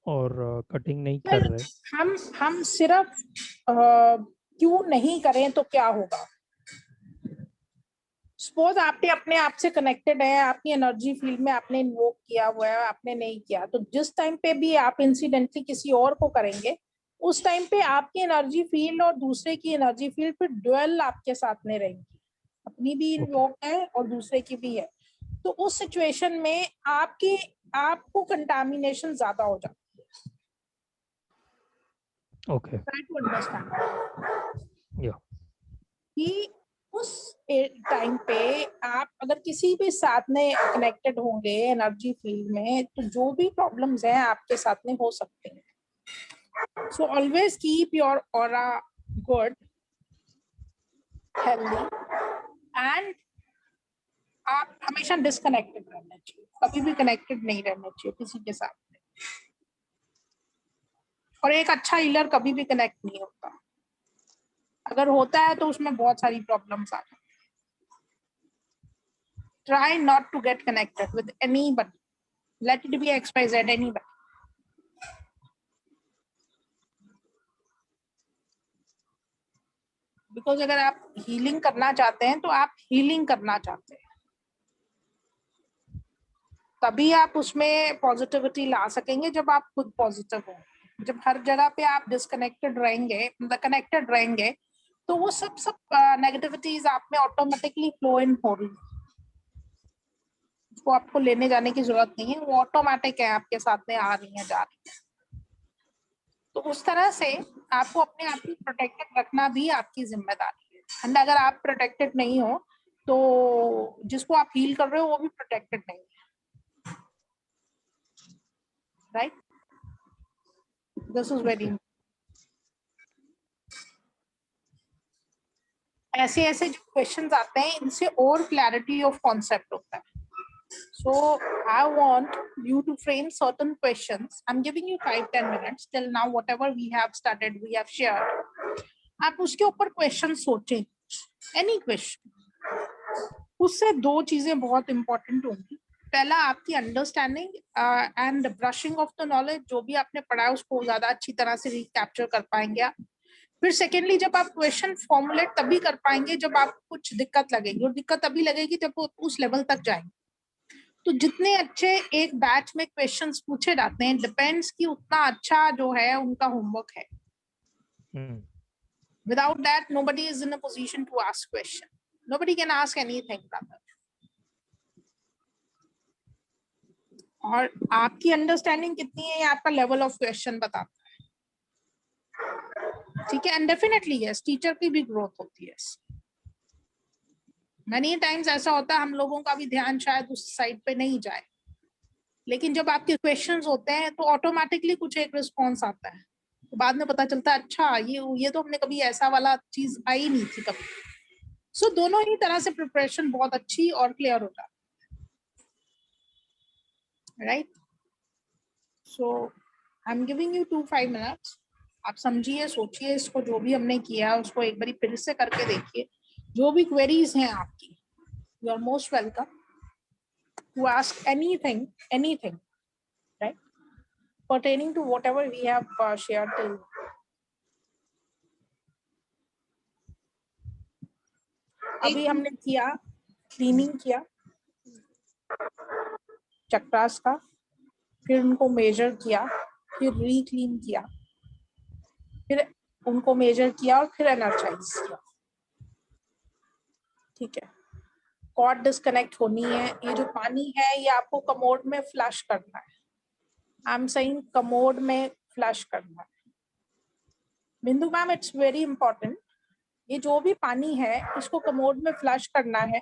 और कटिंग नहीं कर रहे। हम सिर्फ क्यों नहीं करें तो क्या होगा? सपोज आपने अपने आप से कनेक्टेड है, आपकी एनर्जी फील्ड में आपने इन्वोक किया हुआ है, आपने नहीं किया, तो जिस टाइम पे भी आप इंसिडेंटली किसी और को करेंगे उस टाइम पे आपकी एनर्जी फील्ड और दूसरे की एनर्जी फील्ड फिर ड्यूअल आपके साथ में रहेंगी, अपनी भी इन्वोक है और दूसरे की भी है। तो उस सिचुएशन में आपको कंटामिनेशन ज्यादा हो जाती है। ओके ट्राई टू अंडरस्टैंड या कि उस टाइम पे आप अगर किसी भी साथ में कनेक्टेड होंगे एनर्जी फील्ड में, तो जो भी प्रॉब्लम्स हैं आपके साथ में हो सकते हैं। So always keep your aura good, healthy, and आप हमेशा डिस्कनेक्टेड रहना चाहिए, कभी भी कनेक्टेड नहीं रहना चाहिए किसी के साथ में। और एक अच्छा हीलर कभी भी कनेक्ट नहीं होता, अगर होता है तो उसमें बहुत सारी प्रॉब्लम्स आ जाती हैं। Try not to get connected with anybody. Let it be XYZ, anybody. Because अगर आप हीलिंग करना चाहते हैं तो आप हीलिंग करना चाहते हैं, तभी आप उसमें पॉजिटिविटी ला सकेंगे जब आप खुद पॉजिटिव हो। जब हर जगह पे आप डिस्कनेक्टेड रहेंगे, कनेक्टेड रहेंगे, तो वो सब नेगेटिविटीज आप में ऑटोमेटिकली फ्लो इन हो रही है, उसको आपको लेने जाने की जरूरत नहीं है, वो ऑटोमेटिक है, आपके साथ में आ रही है, जा रही है। तो उस तरह से आपको अपने आप को प्रोटेक्टेड रखना भी आपकी जिम्मेदारी है। एंड अगर आप प्रोटेक्टेड नहीं हो तो जिसको आप हील कर रहे हो वो भी प्रोटेक्टेड नहीं है, राइट? दिस इज वेरी ऐसे ऐसे जो क्वेश्चंस आते हैं इनसे और क्लैरिटी ऑफ कॉन्सेप्ट होता है। So I want you to frame certain questions. I'm giving you 5-10 minutes till now, whatever we have studied, we have shared. आप उसके ऊपर क्वेश्चन सोचें, एनी क्वेश्चन। उससे दो चीजें बहुत इंपॉर्टेंट होंगी। पहला, आपकी understanding and brushing of the knowledge, जो भी आपने पढ़ा है उसको ज्यादा अच्छी तरह से रिकैप्चर कर पाएंगे आप। फिर सेकेंडली, जब आप क्वेश्चन फॉर्मुलेट तभी कर पाएंगे जब आपको कुछ दिक्कत लगेगी, और दिक्कत तभी लगेगी जब वो उस लेवल तक जाएंगे। तो जितने अच्छे एक बैच में क्वेश्चंस पूछे जाते हैं, डिपेंड्स कि उतना अच्छा जो है उनका होमवर्क है। Without that, nobody is in a position to ask question. Nobody can ask anything, brother. और आपकी अंडरस्टैंडिंग कितनी है, आपका लेवल ऑफ क्वेश्चन बताता है, ठीक है? एंड डेफिनेटली यस, टीचर की भी ग्रोथ होती है। Many times ऐसा होता है हम लोगों का भी ध्यान शायद उस साइड पे नहीं जाए, लेकिन जब आपके क्वेश्चंस होते हैं तो ऑटोमेटिकली कुछ एक रिस्पॉन्स आता है, तो बाद में पता चलता है अच्छा ये तो हमने कभी ऐसा वाला चीज आई नहीं थी कभी। सो दोनों ही तरह से प्रिपरेशन बहुत अच्छी और क्लियर हो जाती है, right? So I am giving you 2-5 minutes. आप समझिए, सोचिए इसको, जो भी हमने किया उसको एक बार फिर से करके देखिए। जो भी क्वेरीज हैं आपकी, you are most welcome to ask anything, right, pertaining to whatever we have shared till now. अभी हमने किया, क्लीनिंग किया चक्रास का, फिर उनको मेजर किया, फिर रीक्लीन किया, फिर उनको मेजर किया और फिर एनर्जाइज किया, ठीक है? कॉर्ड डिस्कनेक्ट होनी है। ये जो पानी है ये आपको कमोड में फ्लश करना है। आई एम सेइंग कमोड में फ्लश करना है। बिंदु मैम, इट्स वेरी इंपॉर्टेंट। ये जो भी पानी है इसको कमोड में फ्लश करना है।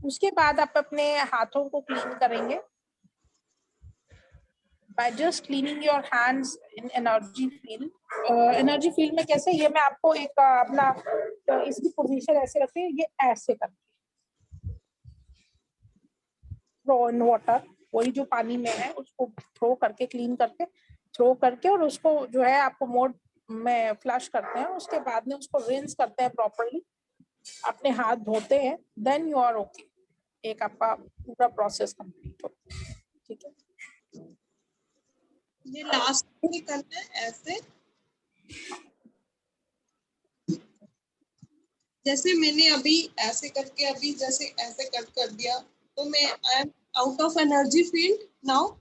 उसके बाद आप अपने हाथों को क्लीन करेंगे by just cleaning your hands in energy field. Energy field में कैसे, ये मैं आपको एक अपना इसकी पोजीशन ऐसे रखते हैं, ये ऐसे करके थ्रो इन वाटर, वही जो पानी में है उसको थ्रो करके, क्लीन करके थ्रो करके, और उसको जो है आपको मोड में फ्लश करते हैं। उसके बाद में उसको रिंस करते हैं प्रॉपरली, अपने हाथ धोते हैं, देन यू आर ओके। एक आपका पूरा प्रोसेस कंप्लीट होता है, ठीक है? ये लास्ट में करना है ऐसे, जैसे मैंने अभी ऐसे करके अभी जैसे ऐसे कट कर दिया, तो मैं I am out of energy field now,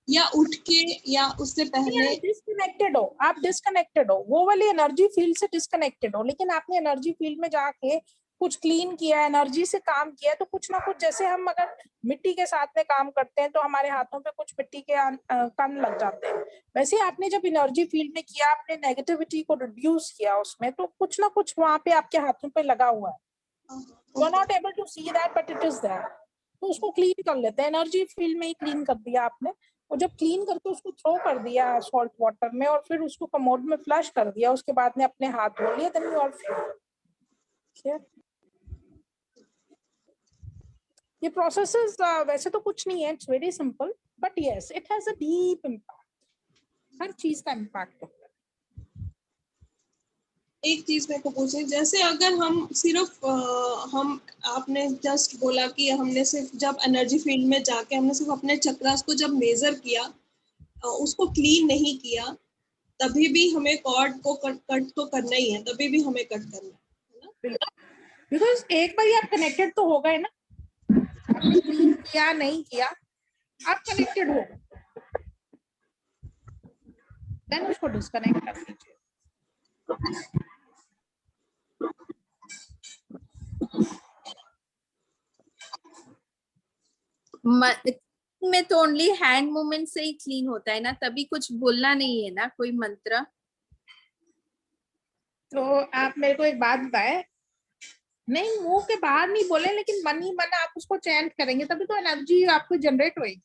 या उठ के या उससे पहले? डिस्कनेक्टेड हो आप, डिस्कनेक्टेड हो, वो वाली एनर्जी फील्ड से डिस्कनेक्टेड हो, लेकिन आपने एनर्जी फील्ड में जाके कुछ क्लीन किया, एनर्जी से काम किया, तो कुछ ना कुछ, जैसे हम अगर मिट्टी के साथ में काम करते हैं तो हमारे हाथों पे कुछ मिट्टी के कण लग जाते हैं, वैसे आपने जब एनर्जी फील्ड में किया, आपने नेगेटिविटी को रिड्यूस किया उसमें, तो कुछ ना कुछ वहां पे आपके हाथों पे लगा हुआ है, you are not able to see that but it is there, तो उसको क्लीन कर लेते हैं, एनर्जी फील्ड में ही क्लीन कर दिया आपने, और जब क्लीन करके उसको थ्रो कर दिया सॉल्ट वाटर में और फिर उसको कमोड में फ्लश कर दिया, उसके बाद में अपने हाथ धो लिए, देन यू आर फ्री। ये प्रोसेसेस वैसे तो कुछ नहीं है, it's very simple, but yes it has a deep impact, हर चीज का इम्पैक्ट होता है। एक चीज मेरे को पूछे, जैसे अगर हम सिर्फ हम आपने जस्ट बोला कि हमने सिर्फ जब एनर्जी फील्ड में जाके हमने सिर्फ अपने चक्रास को जब मेजर किया, उसको क्लीन नहीं किया, तभी भी हमें कॉर्ड को कट तो करना ही है, तभी भी हमें कट करना है ना, बिकॉज एक बार आप कनेक्टेड तो हो गए ना, आपने क्लीन किया नहीं किया, आप कनेक्टेड हो गए, देन उसको डिस्कनेक्ट कर दीजिए। में तो ओनली हैंड मूवमेंट से ही क्लीन होता है ना, तभी कुछ बोलना नहीं है ना, कोई मंत्र। तो आप मेरे को एक बात बताएं, नहीं मुंह के बाहर नहीं बोले, लेकिन मन ही मन आप उसको चैंट करेंगे, तभी तो एनर्जी आपको जनरेट होएगी।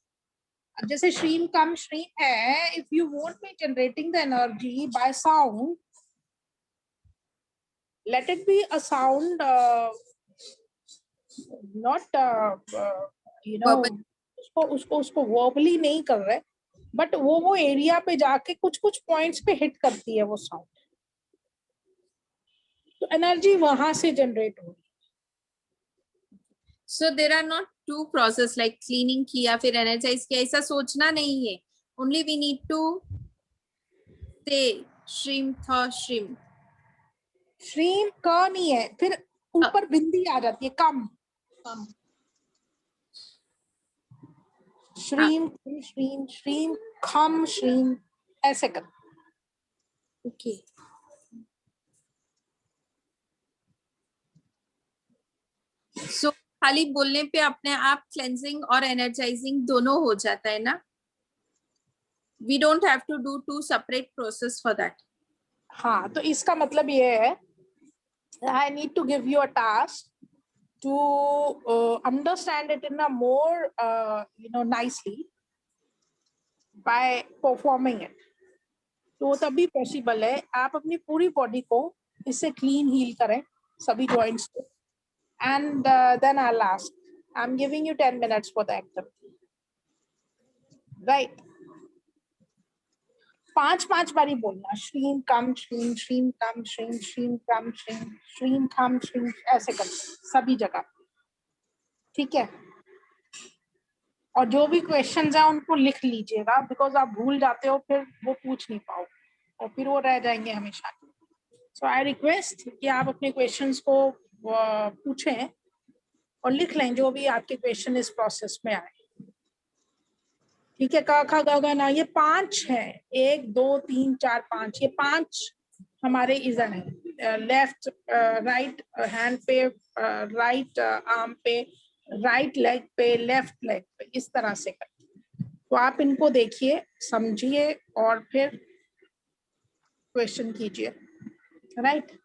अब जैसे श्रीम कम श्रीम है, if you won't be generating the energy by sound, let it be a sound, not you know, उसको वर्बली नहीं कर रहे, बट वो एरिया पे जाके कुछ कुछ पॉइंट्स पे हिट करती है वो साउंड, तो एनर्जी वहां से जनरेट हो रही है। So there are not two process like cleaning किया फिर energize किया, ऐसा सोचना नहीं है, only we need to say shrim tha shrim। श्रीम क नहीं है, फिर ऊपर बिंदी आ जाती है, कम कम। श्रीम श्रीम श्रीम खम श्रीम, ऐसे कर। ओके सो खाली बोलने पे अपने आप क्लेंजिंग और एनर्जाइजिंग दोनों हो जाता है ना, we don't have to do two separate process for that। हाँ, तो इसका मतलब ये है, I need to give you a task to understand it in a more nicely by performing it, तो तभी पॉसिबल है। आप अपनी पूरी बॉडी को इससे क्लीन हील करें, सभी जॉइंट्स को, and then I will ask, I am giving you 10 minutes for the activity, right? 5 बारी बोलना, श्रीम कम श्रीम श्रीम कम श्रीम श्रीम कम श्रीम श्रीम कम श्रीम, ऐसे करना सभी जगह, ठीक है? और जो भी क्वेश्चंस हैं उनको लिख लीजिएगा, बिकॉज आप भूल जाते हो, फिर वो पूछ नहीं पाओ और फिर वो रह जाएंगे हमेशा। सो आई रिक्वेस्ट कि आप अपने क्वेश्चंस को पूछें और लिख लें जो भी आपके क्वेश्चन इस प्रोसेस में आए, ठीक है? क ख ग घ न, ये 5 हैं, 1 2 3 4 5, ये 5 हमारे इजन है, लेफ्ट राइट हैंड पे, राइट आर्म पे, राइट लेग पे, लेफ्ट लेग पे, इस तरह से करते। तो आप इनको देखिए, समझिए और फिर क्वेश्चन कीजिए, right?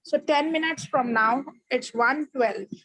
So 10 minutes from now, it's 1:12.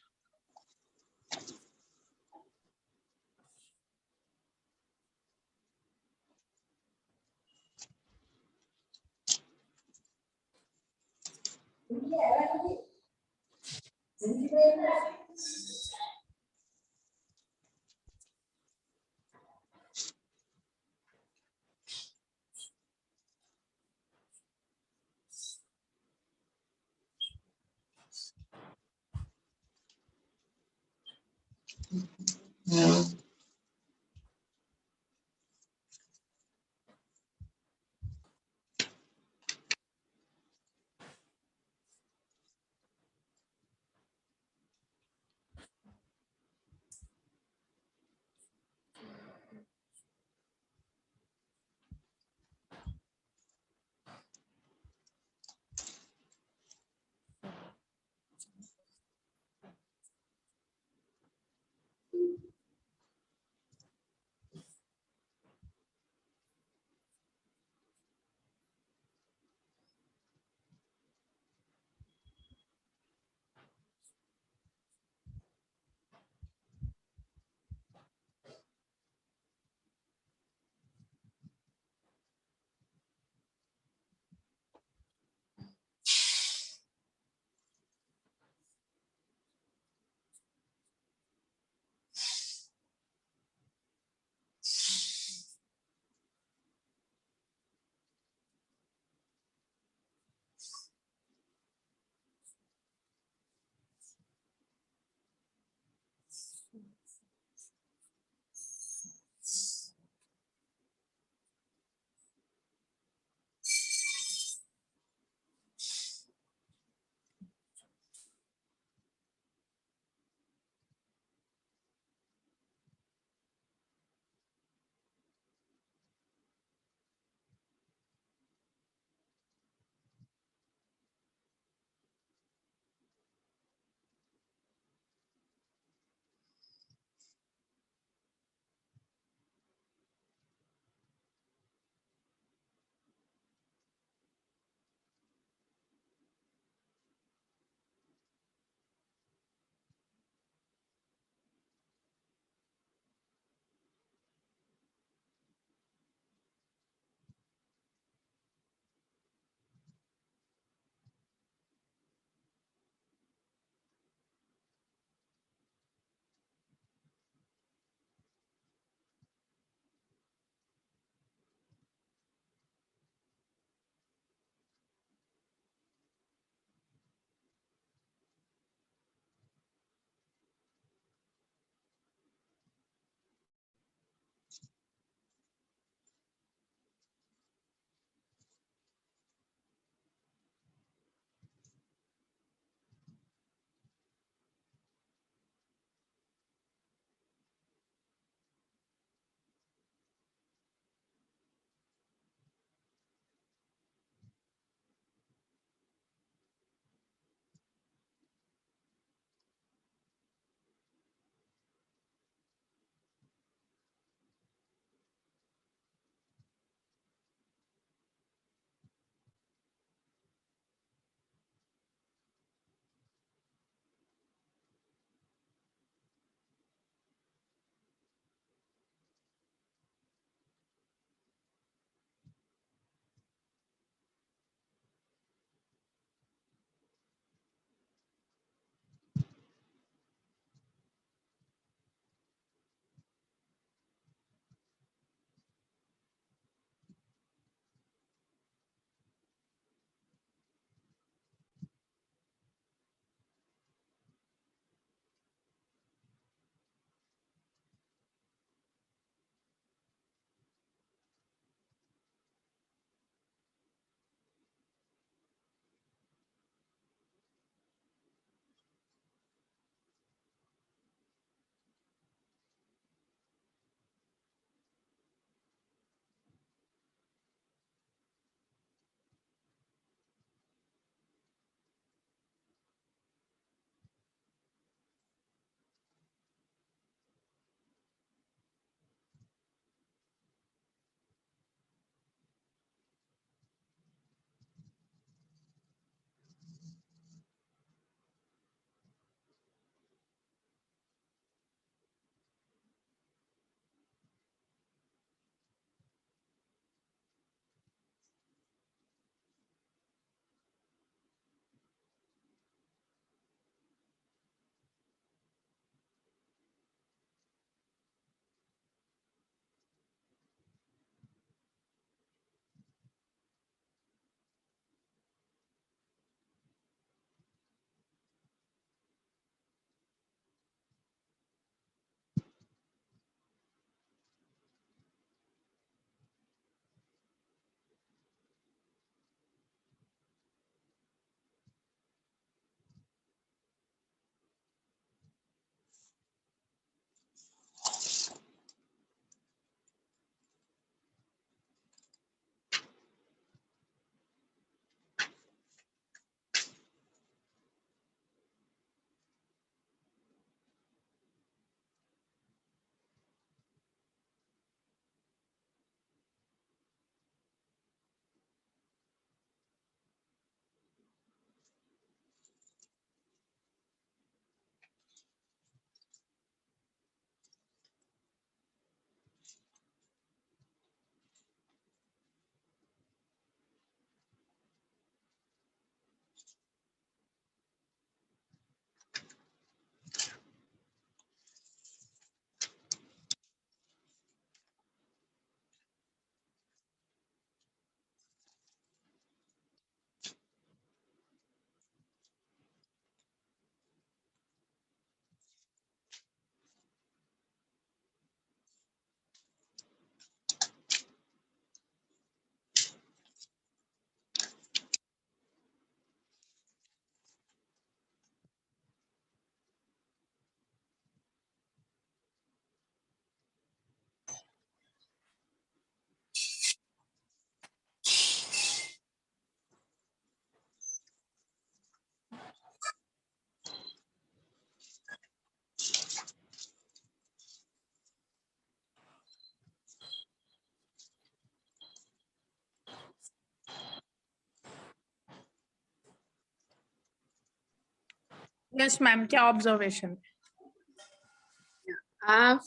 Yes ma'am, क्या ऑब्जर्वेशन?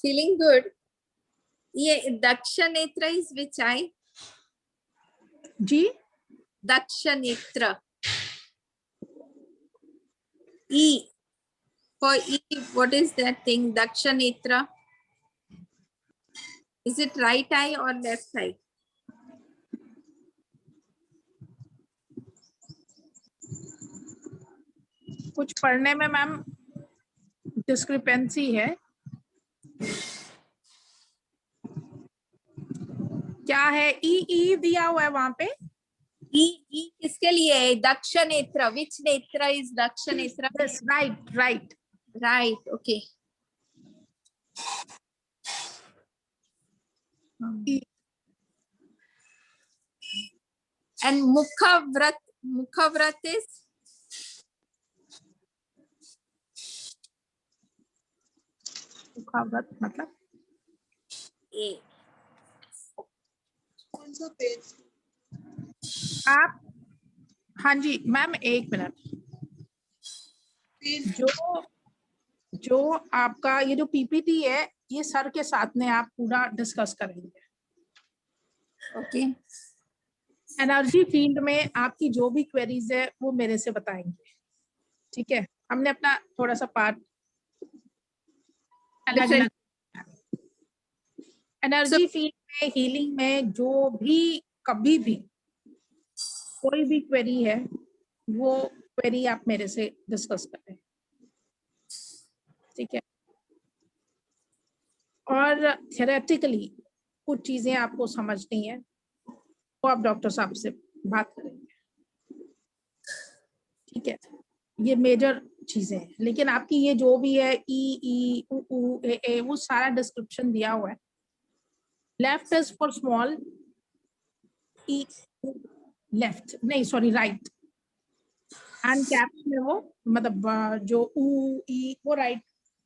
Feeling good. ये दक्ष नेत्र इज विच आई? जी, दक्ष नेत्र. E. For E, what is that thing? Daksha Netra. Is it right eye or left eye? कुछ पढ़ने में मैम डिस्क्रिपेंसी है. क्या है? ई दिया हुआ है वहां पे. E किसके लिए है? दक्ष नेत्र. Which नेत्र is दक्ष नेत्र? Yes, right right. Right. Okay. And Mukhavrat. Mukhavrat is मुखावरत मतलब A. कौन सा पेज? आप, हाँ जी मैम, एक मिनट. पेज जो आपका ये जो पीपीटी है, ये सर के साथ में आप पूरा डिस्कस करेंगे. Okay. एनर्जी फील्ड में आपकी जो भी क्वेरीज है वो मेरे से बताएंगे. ठीक है, हमने अपना थोड़ा सा पार्ट अलग अलग. एनर्जी फील्ड में, हीलिंग में जो भी कभी भी कोई भी क्वेरी है, वो क्वेरी आप मेरे से डिस्कस करें. ठीक है. और थियोरेटिकली कुछ चीजें आपको समझनी है, वो आप डॉक्टर साहब से बात करेंगे. ठीक है, ये मेजर चीजें हैं. लेकिन आपकी ये जो भी है ई उ ए वो सारा डिस्क्रिप्शन दिया हुआ है. Left is for small E, left नहीं सॉरी राइट. एंड कैप्स में वो मतलब जो उ ई वो राइट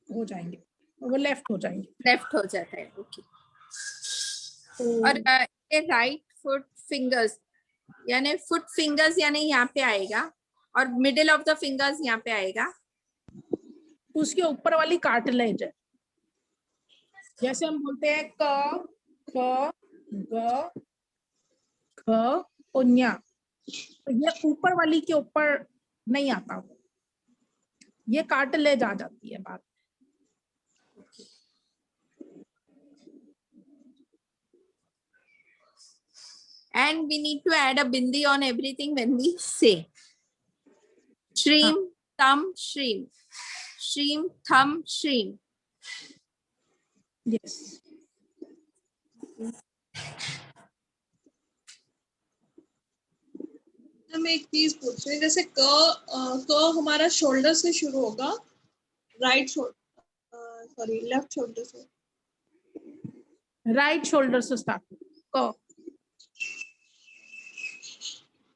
हो जाएंगे, वो लेफ्ट हो जाएंगे. Left हो जाता है. Okay. तो और ये राइट फुट फिंगर्स यानी फुट फिंगर्स यानी यहाँ पे आएगा और मिडिल ऑफ द फिंगर्स यहाँ पे आएगा. उसके ऊपर वाली कार्टिलेज है. जैसे हम बोलते हैं क, ख, ग, ख और न्या, तो ये ऊपर वाली के ऊपर नहीं आता, वो ये कार्टिलेज आ जाती है बात. And we need to add a bindi on everything when we say. Shreem, thumb, shreem. Shreem, thumb, shreem. Yes. हम एक चीज पूछ रहे हैं, जैसे क हमारा शोल्डर से शुरू होगा, राइट सॉरी लेफ्ट शोल्डर से. राइट शोल्डर से स्टार्ट क.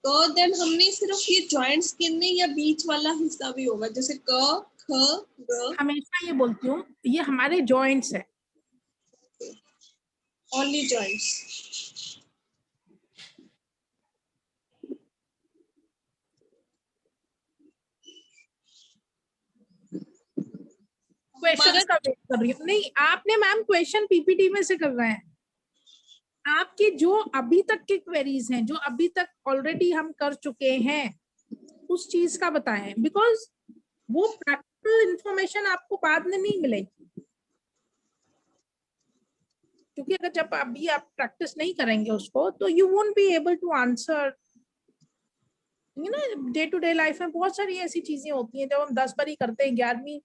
तो देन हमने सिर्फ ये जॉइंट्स गिनने या बीच वाला हिस्सा भी होगा, जैसे क ख ग? हमेशा ये बोलती हूँ, ये हमारे जॉइंट्स है. Only joints. क्वेश्चन का वेट कर रही हूँ. नहीं, आपने मैम क्वेश्चन पीपीटी में से कर रहे हैं. आपकी जो अभी तक की क्वेरीज हैं, जो अभी तक ऑलरेडी हम कर चुके हैं, उस चीज का बताएं. बिकॉज वो प्रैक्टिकल इंफॉर्मेशन आपको बाद में नहीं मिलेगी. क्योंकि अगर जब अभी आप प्रैक्टिस नहीं करेंगे उसको, तो you won't be able to answer. You know, day to day life में बहुत सारी ऐसी चीजें होती हैं, जब हम 10 बारी करते हैं, 11वीं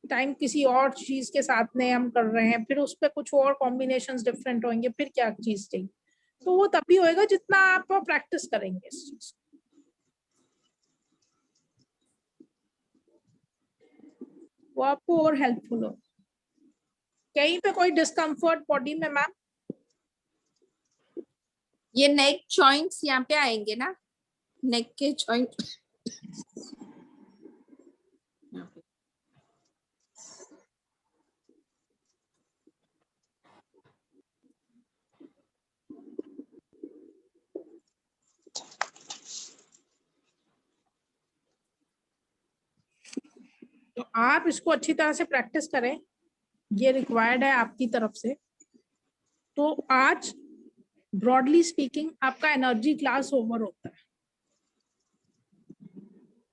टाइम किसी और चीज के साथ में हम कर रहे हैं, फिर उस पर कुछ और कॉम्बिनेशंस डिफरेंट होंगे, फिर क्या चीज चाहिए. तो वो तभी होएगा जितना आप प्रैक्टिस करेंगे इस चीज. वो आपको और हेल्पफुल हो. कहीं पे कोई डिस्कम्फर्ट बॉडी में मैम? ये नेक जॉइंट्स यहाँ पे आएंगे ना, नेक के जॉइंट. आप इसको अच्छी तरह से प्रैक्टिस करें, ये रिक्वायर्ड है आपकी तरफ से। तो आज ब्रॉडली स्पीकिंग आपका एनर्जी क्लास ओवर होता है।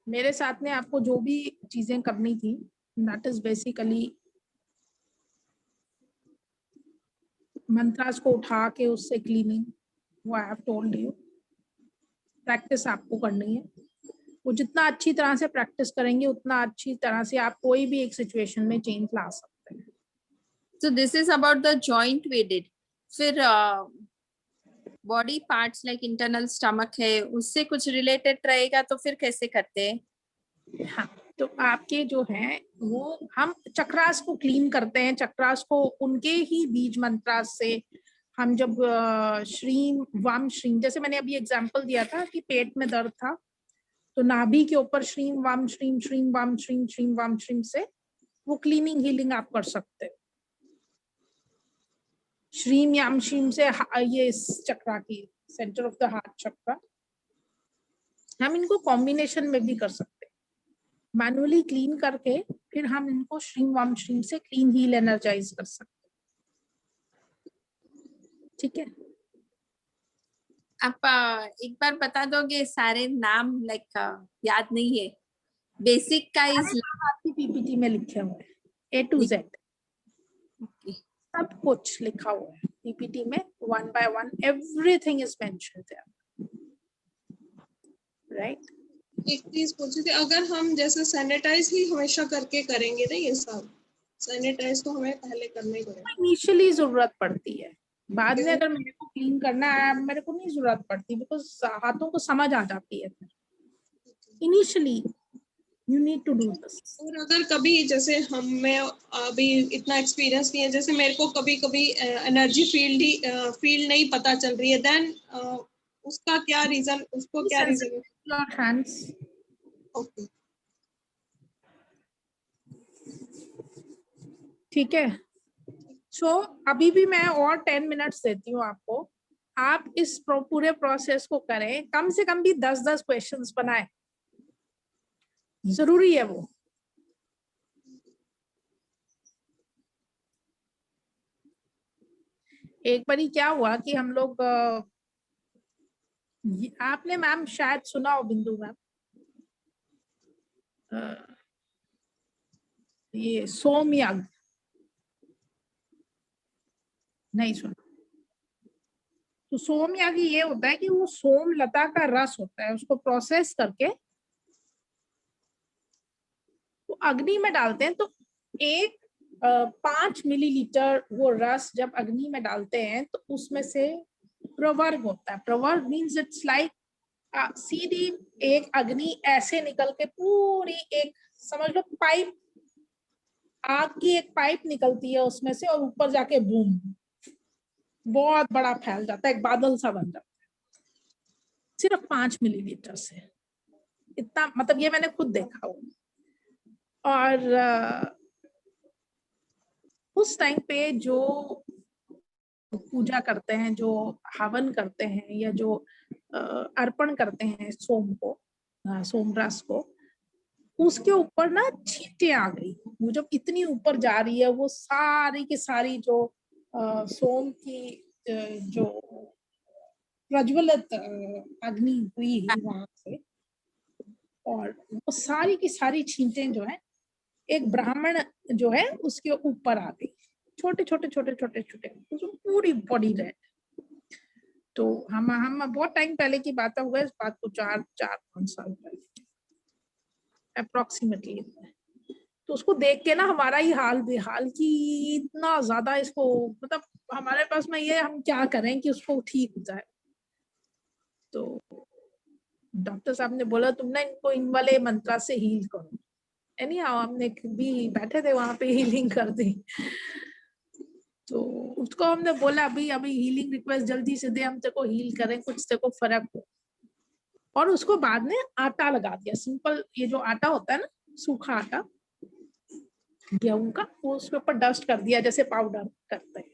मेरे साथ में आपको जो भी चीजें करनी थी, दैट इज बेसिकली मंत्रास को उठा के उससे क्लीनिंग, वो I have told you. Practice आपको करनी है, वो जितना अच्छी तरह से प्रैक्टिस करेंगे उतना अच्छी तरह से आप कोई भी एक सिचुएशन में चेंज ला सकते हैं। So this is about the joint we did. फिर body parts like internal stomach है, उससे कुछ रिलेटेड रहेगा तो फिर कैसे करते हैं? हाँ, तो आपके जो है वो हम चक्रास को क्लीन करते हैं। चक्रास को उनके ही बीज मंत्रास से हम जब श्रीम वाम श्रीम, जैसे मैंने अभी एग्जांपल दिया था कि पेट में दर्द था तो नाभि के ऊपर श्रीम वाम श्रीम, श्रीम वाम श्रीम, श्रीम वाम श्रीम से वो क्लीनिंग हीलिंग आप कर सकते हो। श्रीम याम श्रीम से ये इस चक्रा की सेंटर ऑफ द हार्ट चक्रा, हम इनको कॉम्बिनेशन में भी कर सकते हैं। मैनुअली क्लीन करके फिर हम इनको श्रीम वाम श्रीम से क्लीन हील एनर्जाइज कर सकते हैं। ठीक है, आप एक बार बता दोगे सारे नाम, लाइक याद नहीं है। बेसिक का इज आपकी पीपीटी में लिखे हुए हैं A to Z, सब कुछ लिखा हुआ है पीपीटी में, 1 by 1 everything is mentioned there, right. एक चीज पूछी थी, अगर हम जैसे सैनिटाइज ही हमेशा करके करेंगे ना, ये सब सैनिटाइज तो हमें पहले करना ही पड़ेगा। इनिशियली जरूरत पड़ती है, बाद में अगर मेरे को क्लीन करना है मेरे को नहीं जरूरत पड़ती, बिकॉज हाथों को समझ आ जाती है। Initially you need to do this. और अगर कभी जैसे हमें अभी इतना एक्सपीरियंस नहीं है, जैसे मेरे को कभी कभी एनर्जी फील्ड नहीं पता चल रही है, देन उसका क्या रीजन, उसको क्या रीजन है? योर हैंड्स, ओके, ठीक है। सो अभी भी मैं और 10 मिनट्स देती हूँ आपको, आप इस पूरे प्रोसेस को करें, कम से कम भी 10-10 क्वेश्चंस बनाएं, जरूरी है वो। एक बारी क्या हुआ कि हम लोग आपने मैम शायद सुना हो, बिंदु मैम, ये सोमयाग नहीं सुना? तो सोमयागी ये होता है कि वो सोम लता का रस होता है, उसको प्रोसेस करके वो अग्नि में डालते हैं। तो 5 मिलीलीटर वो रस जब अग्नि में डालते हैं तो उसमें से प्रवर्ग होता है। प्रवर्ग मीन्स इट्स लाइक सीधी एक अग्नि ऐसे निकल के पूरी एक, समझ लो पाइप, आग की एक पाइप निकलती है उसमें से और ऊपर जाके बूम, बहुत बड़ा फैल जाता है, एक बादल सा बन जाता है, सिर्फ 5 मिलीलीटर से। इतना, मतलब ये मैंने खुद देखा हुआ। और उस टाइम पे जो पूजा करते हैं, जो हवन करते हैं या जो अर्पण करते हैं सोम को, सोमरस को, उसके ऊपर ना छींटे आ गई। वो जब इतनी ऊपर जा रही है वो सारी की सारी जो सोम की जो प्रज्वलित अग्नि हुई है वहां से, और वो सारी की सारी छींटें जो है एक ब्राह्मण जो है उसके ऊपर आ गई, छोटे छोटे छोटे छोटे छोटे, पूरी बॉडी रेड। तो हम बहुत टाइम पहले की बात हुआ, इस बात को 4-5 साल पहले अप्रोक्सीमेटली। तो उसको देख के ना हमारा ही हाल बेहाल कि इतना ज्यादा इसको, मतलब हमारे पास में ये, हम क्या करें कि उसको ठीक हो जाए। तो डॉक्टर साहब ने बोला तुम ना इनको इन वाले मंत्रा से हील करो। एनी हाउ हमने भी बैठे थे वहां पे, हीलिंग कर दी। तो उसको हमने बोला अभी हीलिंग रिक्वेस्ट जल्दी से दे, हम तेरे को हील करें, कुछ तेरे को फर्क हो। और उसको बाद में आटा लगा दिया, सिंपल ये जो आटा होता है ना, सूखा आटा गेहूं का, वो उसके ऊपर डस्ट कर दिया जैसे पाउडर करते हैं।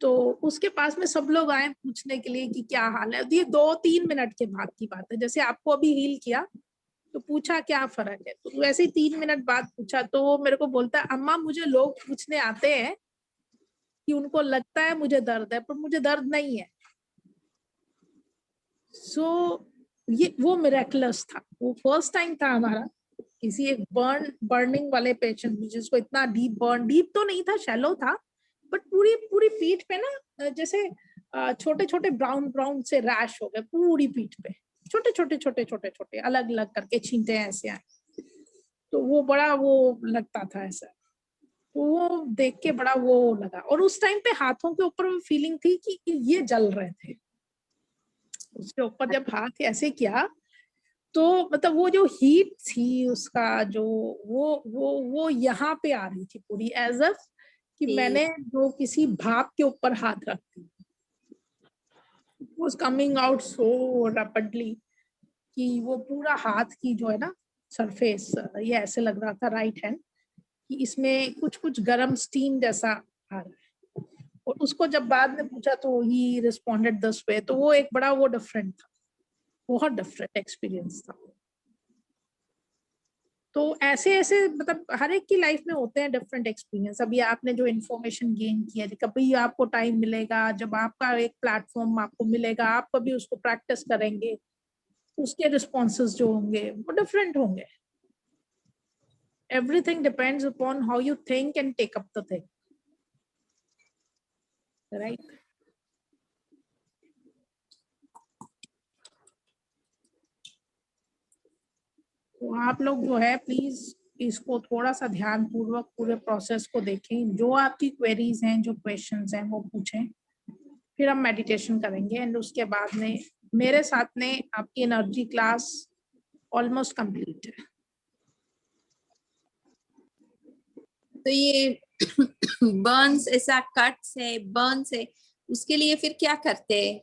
तो उसके पास में सब लोग आए पूछने के लिए कि क्या हाल है। ये 2-3 मिनट के बाद की बात है, जैसे आपको अभी हील किया तो पूछा क्या फर्क है, तो वैसे ही 3 मिनट बाद पूछा, तो वो मेरे को बोलता अम्मा मुझे लोग पूछने आते हैं कि उनको लगता है मुझे दर्द है, पर मुझे दर्द नहीं है। सो ये वो मिरेकलस था, वो फर्स्ट टाइम था हमारा किसी एक बर्निंग वाले पेशेंट जिसको इतना डीप तो नहीं था, शैलो था, बट पूरी पूरी पीठ पे ना जैसे छोटे छोटे ब्राउन से रैश हो गए पूरी पीठ पे, छोटे अलग अलग करके छींटे ऐसे आए। तो वो बड़ा वो लगता था ऐसा, तो वो देख के बड़ा वो लगा। और उस टाइम पे हाथों के ऊपर फीलिंग थी कि ये जल रहे थे। उसके ऊपर जब हाथ ऐसे किया तो मतलब वो जो हीट थी उसका जो वो यहाँ पे आ रही थी पूरी, एज अ कि मैंने जो किसी भाप के ऊपर हाथ रख दी। was coming out so rapidly कि वो पूरा हाथ की जो है ना सरफेस, ये ऐसे लग रहा था राइट हैंड कि इसमें कुछ कुछ गरम स्टीम जैसा आ रहा है। और उसको जब बाद में पूछा तो ही रिस्पॉन्डेड दिस वे। तो वो एक बड़ा वो डिफरेंट था, बहुत डिफरेंट एक्सपीरियंस था। तो ऐसे ऐसे मतलब हर एक की लाइफ में होते हैं डिफरेंट एक्सपीरियंस। अभी आपने जो इन्फॉर्मेशन गेन किया, कभी आपको टाइम मिलेगा जब आपका एक प्लेटफॉर्म आपको मिलेगा, आप कभी उसको प्रैक्टिस करेंगे, उसके रिस्पॉन्सेस जो होंगे वो डिफरेंट होंगे। Everything depends upon how you think and take up the thing, right. तो आप लोग जो है प्लीज इसको थोड़ा सा ध्यान पूर्वक पूरे प्रोसेस को देखें। जो आपकी क्वेरीज हैं, जो क्वेश्चंस हैं वो पूछें, फिर हम मेडिटेशन करेंगे। एंड उसके बाद में मेरे साथ में आपकी एनर्जी क्लास ऑलमोस्ट कंप्लीट है। तो ये बर्न्स ऐसा कट्स है, बर्न्स है, उसके लिए फिर क्या करते हैं?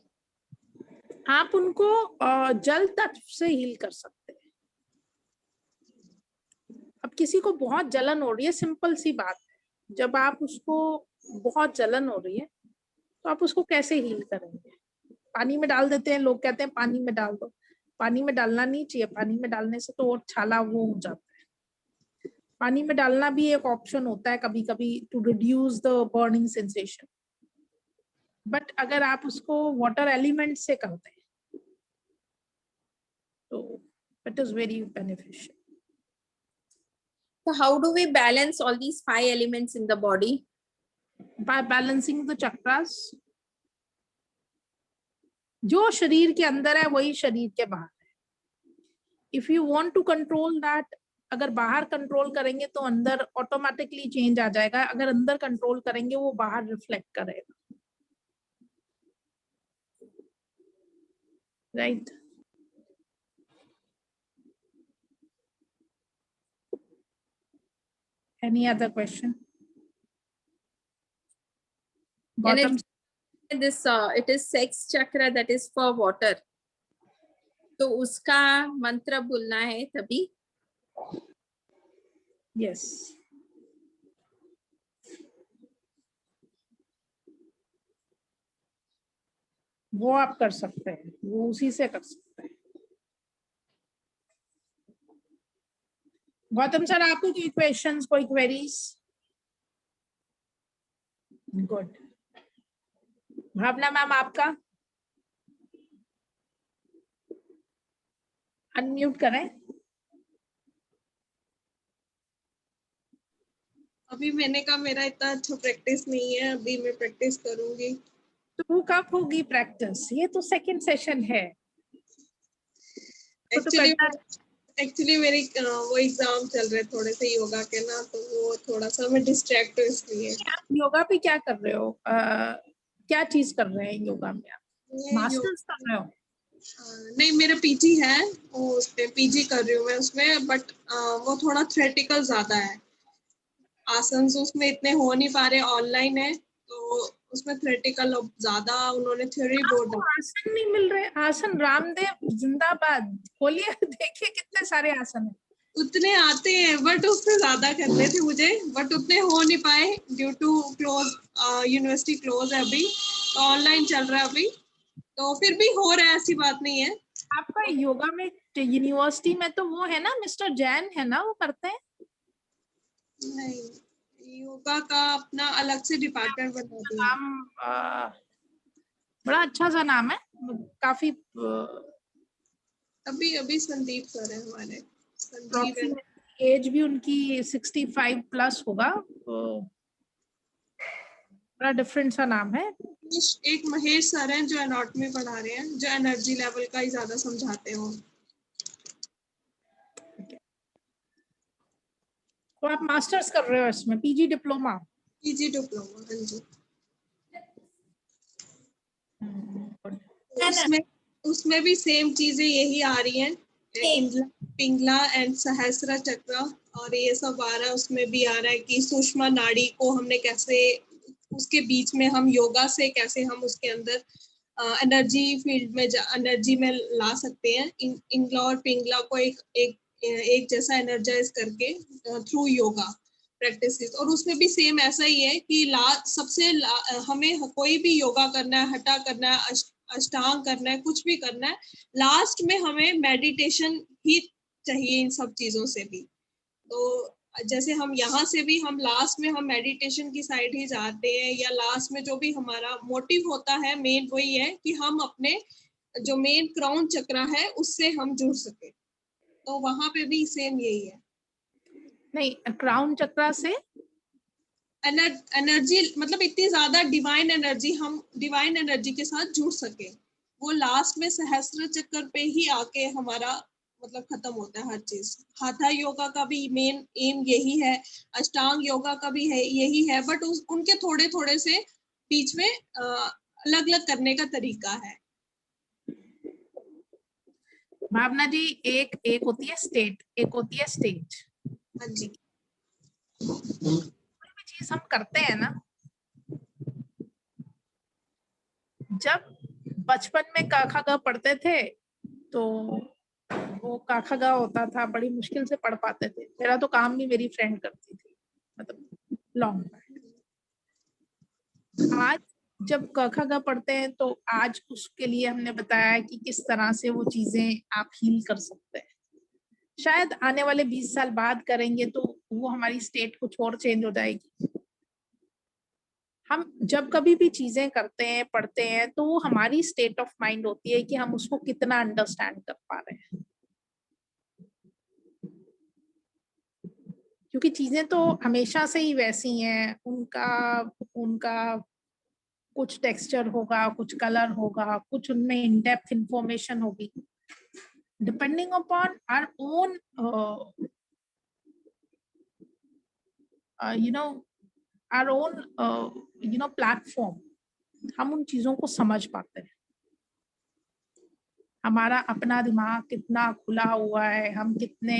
आप उनको जल तत्व से हील कर सकते हैं। अब किसी को बहुत जलन हो रही है, सिंपल सी बात है, जब आप उसको बहुत जलन हो रही है तो आप उसको कैसे हील करेंगे? पानी में डाल देते हैं, लोग कहते हैं पानी में डाल दो। पानी में डालना नहीं चाहिए, पानी में डालने से तो और छाला वो हो जाता है। पानी में डालना भी एक ऑप्शन होता है कभी कभी to reduce the burning sensation, but अगर आप उसको वाटर एलिमेंट से करते हैं तो it is very beneficial. So how do we balance all these 5 elements in the body? By balancing the chakras. जो शरीर के अंदर है वही शरीर के बाहर है। If you want to control that, अगर बाहर कंट्रोल करेंगे तो अंदर ऑटोमेटिकली चेंज आ जाएगा, अगर अंदर कंट्रोल करेंगे वो बाहर रिफ्लेक्ट करेगा, right. Any other question? Bottom. This it is sex chakra, that is for water. तो उसका मंत्र बोलना है तभी। Yes. वो आप कर सकते हैं, वो उसी से कर सकते हैं। गौतम सर आपको कोई क्वेश्चंस, कोई क्वेरीज? गुड। भावना मैम आपका? अनम्यूट करें। अभी मैंने कहा मेरा इतना अच्छा प्रैक्टिस नहीं है, अभी मैं प्रैक्टिस करूंगी। तो कब होगी प्रैक्टिस? ये तो सेकंड सेशन है। एक्चुअली मेरी वो एग्जाम चल रहे थोड़े से योगा के ना, तो वो थोड़ा सा मैं डिस्ट्रैक्ट हूँ इसलिए। आप योगा पे क्या कर रहे हो? क्या चीज कर रहे हैं योगा में आप? मास्टर्स कर रहे हो? नहीं, मेरा पीजी है, वो उसमें पीजी कर रही हूँ मैं उसमें, बट वो थोड़ा थ्योरेटिकल ज्यादा है। आसन उसमें इतने हो नहीं पा रहे, ऑनलाइन है तो उसमें थ्योरेटिकल ज्यादा उन्होंने थ्योरी बोर्ड। आसन नहीं मिल रहे? आसन रामदेव जिंदाबाद, खोलिए देखिए कितने सारे आसन है। उतने आते हैं बट उससे ज्यादा करने थे मुझे, बट उतने हो नहीं पाए due to close, university close है अभी, तो ऑनलाइन चल रहा है अभी, तो फिर भी हो रहा है, ऐसी बात नहीं है। आपका योगा में यूनिवर्सिटी में तो वो है ना, मिस्टर जैन है ना, वो करते हैं? नहीं, योगा का अपना अलग से डिपार्टमेंट बना दिया। नाम बड़ा अच्छा सा नाम है, काफी अभी अभी संदीप सर है हमारे, संदीप है। एज भी उनकी 65 प्लस होगा, तो बड़ा डिफरेंट सा नाम है। एक महेश सर हैं जो एनाटॉमी पढ़ा रहे हैं, जो एनर्जी लेवल का ही ज्यादा समझाते हो। तो आप मास्टर्स कर रहे हो इसमें, पीजी डिप्लोमा? पीजी डिप्लोमा, हाँ जी। उसमें उसमें भी सेम चीजें यही आ रही हैं, पिंगला एंड सहस्त्र चक्र और ये सब आ रहा है। उसमें भी आ रहा है कि सूक्ष्म नाड़ी को हमने कैसे, उसके बीच में हम योगा से कैसे हम उसके अंदर एनर्जी फील्ड में एनर्जी में ला सकते हैं। इंगला और पिंगला को एक जैसा एनर्जाइज करके थ्रू योगा प्रैक्टिसेस। और उसमें भी सेम ऐसा ही है कि हमें कोई भी योगा करना है, हटा करना है, अष्टांग करना है, कुछ भी करना है, लास्ट में हमें मेडिटेशन ही चाहिए इन सब चीजों से भी। तो जैसे हम यहाँ से भी हम लास्ट में हम मेडिटेशन की साइड ही जाते हैं, या लास्ट में जो भी हमारा मोटिव होता है मेन वही है कि हम अपने जो मेन क्राउन चक्र है उससे हम जुड़ सके। तो वहां पे भी सेम यही है। नहीं, क्राउन चक्र से एनर्जी मतलब इतनी ज्यादा डिवाइन एनर्जी, हम डिवाइन एनर्जी के साथ जुड़ सके, वो लास्ट में सहस्त्र चक्र पे ही आके हमारा मतलब खत्म होता है हर चीज। हाथा योगा का भी मेन एम यही है, अष्टांग योगा का भी है यही है, बट उनके थोड़े थोड़े से बीच में अलग अलग करने का तरीका है। भावना जी, एक होती है स्टेट, एक होती है स्टेज। हाँ जी। कोई भी चीज हम करते हैं ना, जब बचपन में का खा ग पढ़ते थे तो वो का खा ग होता था, बड़ी मुश्किल से पढ़ पाते थे। मेरा तो काम भी मेरी फ्रेंड करती थी, मतलब लॉन्ग। आज जब क ख ग पढ़ते हैं तो आज उसके लिए हमने बताया कि किस तरह से वो चीजें आप हील कर सकते हैं। शायद आने वाले 20 साल बाद करेंगे तो वो हमारी स्टेट कुछ और चेंज हो जाएगी। हम जब कभी भी चीजें करते हैं, पढ़ते हैं, तो वो हमारी स्टेट ऑफ माइंड होती है कि हम उसको कितना अंडरस्टैंड कर पा रहे हैं। क्योंकि चीजें तो हमेशा से ही वैसी हैं, उनका कुछ टेक्सचर होगा, कुछ कलर होगा, कुछ उनमें इन डेप्थ इंफॉर्मेशन होगी, depending upon our own our own platform, हम उन चीजों को समझ पाते हैं। हमारा अपना दिमाग कितना खुला हुआ है, हम कितने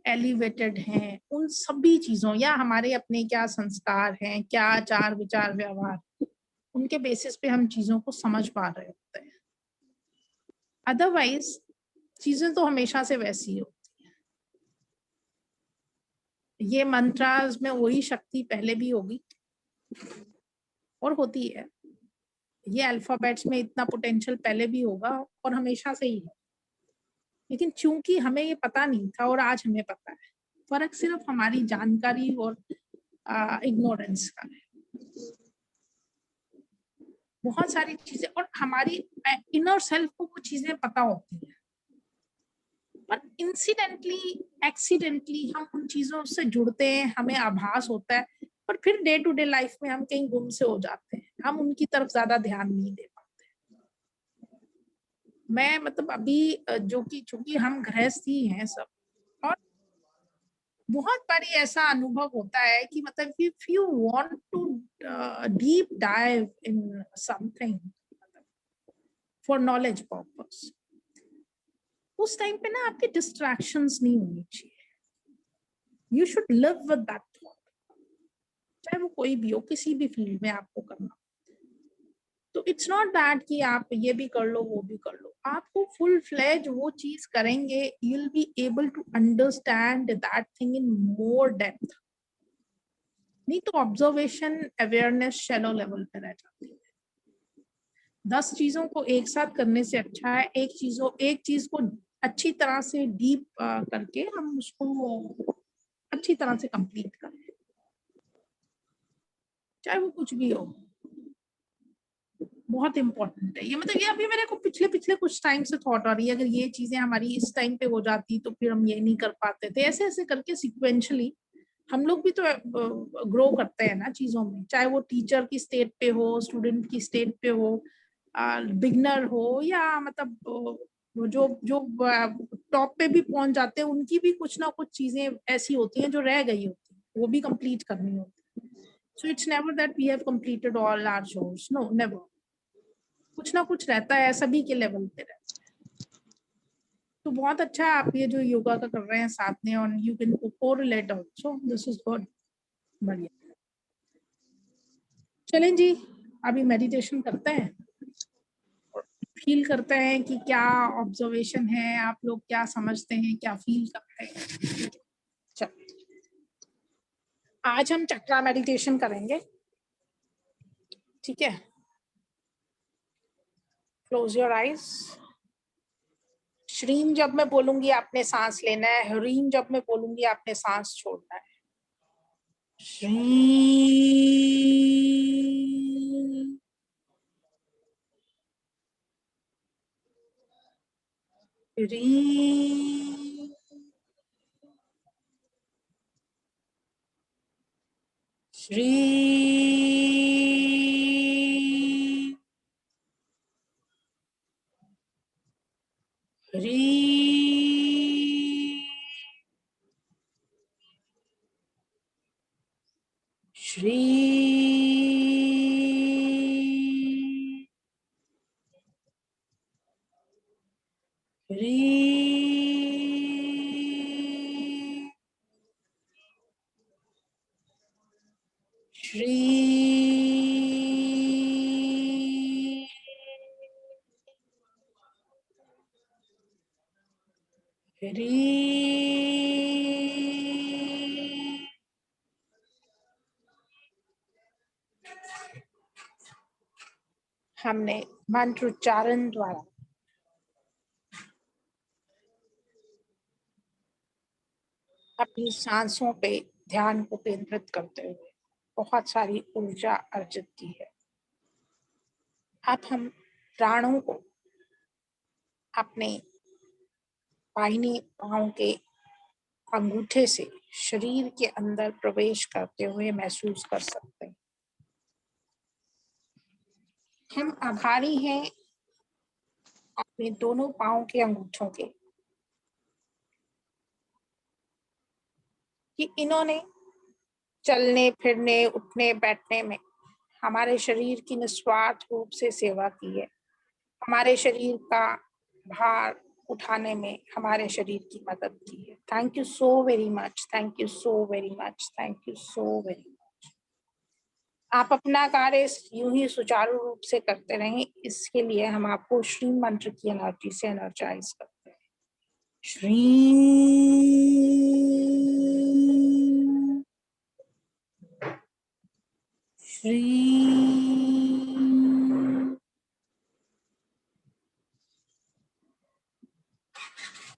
एलिवेटेड हैं, उन सभी चीजों, या हमारे अपने क्या संस्कार हैं, क्या आचार विचार व्यवहार, उनके बेसिस पे हम चीजों को समझ पा रहे होते हैं। अदरवाइज चीजें तो हमेशा से वैसी होती है। ये मंत्रास में वही शक्ति पहले भी होगी और होती है, ये अल्फाबेट्स में इतना पोटेंशियल पहले भी होगा और हमेशा से ही है। लेकिन चूंकि हमें ये पता नहीं था और आज हमें पता है, फर्क सिर्फ हमारी जानकारी और इग्नोरेंस का है। बहुत सारी चीजें और हमारी इनर सेल्फ को वो चीजें पता होती हैं, पर इंसिडेंटली एक्सीडेंटली हम उन चीजों से जुड़ते हैं, हमें आभास होता है, पर फिर डे टू डे लाइफ में हम कहीं गुम से हो जाते हैं, हम उनकी तरफ ज्यादा ध्यान नहीं दे पाते। मैं मतलब अभी जो कि चूंकि हम गृहस्थ ही हैं सब, और बहुत बारी ऐसा अनुभव होता है कि मतलब if you want to deep dive in something for knowledge purpose, उस टाइम पे ना आपके डिस्ट्रैक्शंस नहीं होनी चाहिए। You should live with that thought, चाहे वो कोई भी हो, किसी भी फील्ड में आपको करना। तो इट्स नॉट दैट कि आप ये भी कर लो वो भी कर लो, आपको फुल फ्लेज वो चीज करेंगे, you will be able to understand that thing in more depth. नहीं तो ऑब्जर्वेशन अवेयरनेस शैलो लेवल पे रह जाती है। 10 चीजों को एक साथ करने से अच्छा है एक चीज को अच्छी तरह से डीप करके हम उसको अच्छी तरह से कंप्लीट करें, चाहे वो कुछ भी हो। बहुत इंपॉर्टेंट है ये, मतलब ये अभी मेरे को पिछले कुछ टाइम से थॉट आ रही है, अगर ये चीजें हमारी इस टाइम पे हो जाती तो फिर हम ये नहीं कर पाते थे। ऐसे ऐसे करके सिक्वेंशली हम लोग भी तो ग्रो करते हैं ना चीजों में, चाहे वो टीचर की स्टेट पे हो, स्टूडेंट की स्टेट पे हो, बिगनर हो, या मतलब वो जो जो टॉप पे भी पहुंच जाते हैं उनकी भी कुछ ना कुछ चीजें ऐसी होती हैं जो रह गई होती हैं, वो भी कंप्लीट करनी होती है। So it's never that we have completed all our chores, no never. कुछ ना कुछ रहता है, सभी के लेवल पे रहता है। तो बहुत अच्छा है आप ये जो योगा का कर रहे हैं साथ में, और you can correlate also, this is good, बढ़िया। चलें जी, अभी मेडिटेशन करते हैं, फील करते हैं कि क्या ऑब्जर्वेशन है, आप लोग क्या समझते हैं, क्या फील करते हैं। चलो आज हम चक्रा मेडिटेशन करेंगे, ठीक है। Close your eyes. श्रीम जब मैं बोलूंगी आपने सांस लेना है, ह्रीम जब मैं बोलूंगी आपने सांस छोड़ना है। श्री री श्री री श्री री श्री री। हमने मंत्र उच्चारण द्वारा अपनी सांसों पे ध्यान को केंद्रित करते हुए बहुत सारी ऊर्जा अर्जित की है। अब हम प्राणों को अपने बाहिनी पांव के अंगूठे से शरीर के अंदर प्रवेश करते हुए महसूस कर सकते हैं। हम आभारी हैं अपने दोनों पांव के अंगूठों के कि इन्होंने चलने फिरने उठने बैठने में हमारे शरीर की निस्वार्थ रूप से सेवा की है, हमारे शरीर का भार उठाने में हमारे शरीर की मदद की है। Thank you so very much, thank you so very much, thank you so very much. आप अपना कार्य यूं ही सुचारू रूप से करते रहें, इसके लिए हम आपको श्री मंत्र की एनर्जी से एनर्जाइज करते हैं। श्री श्री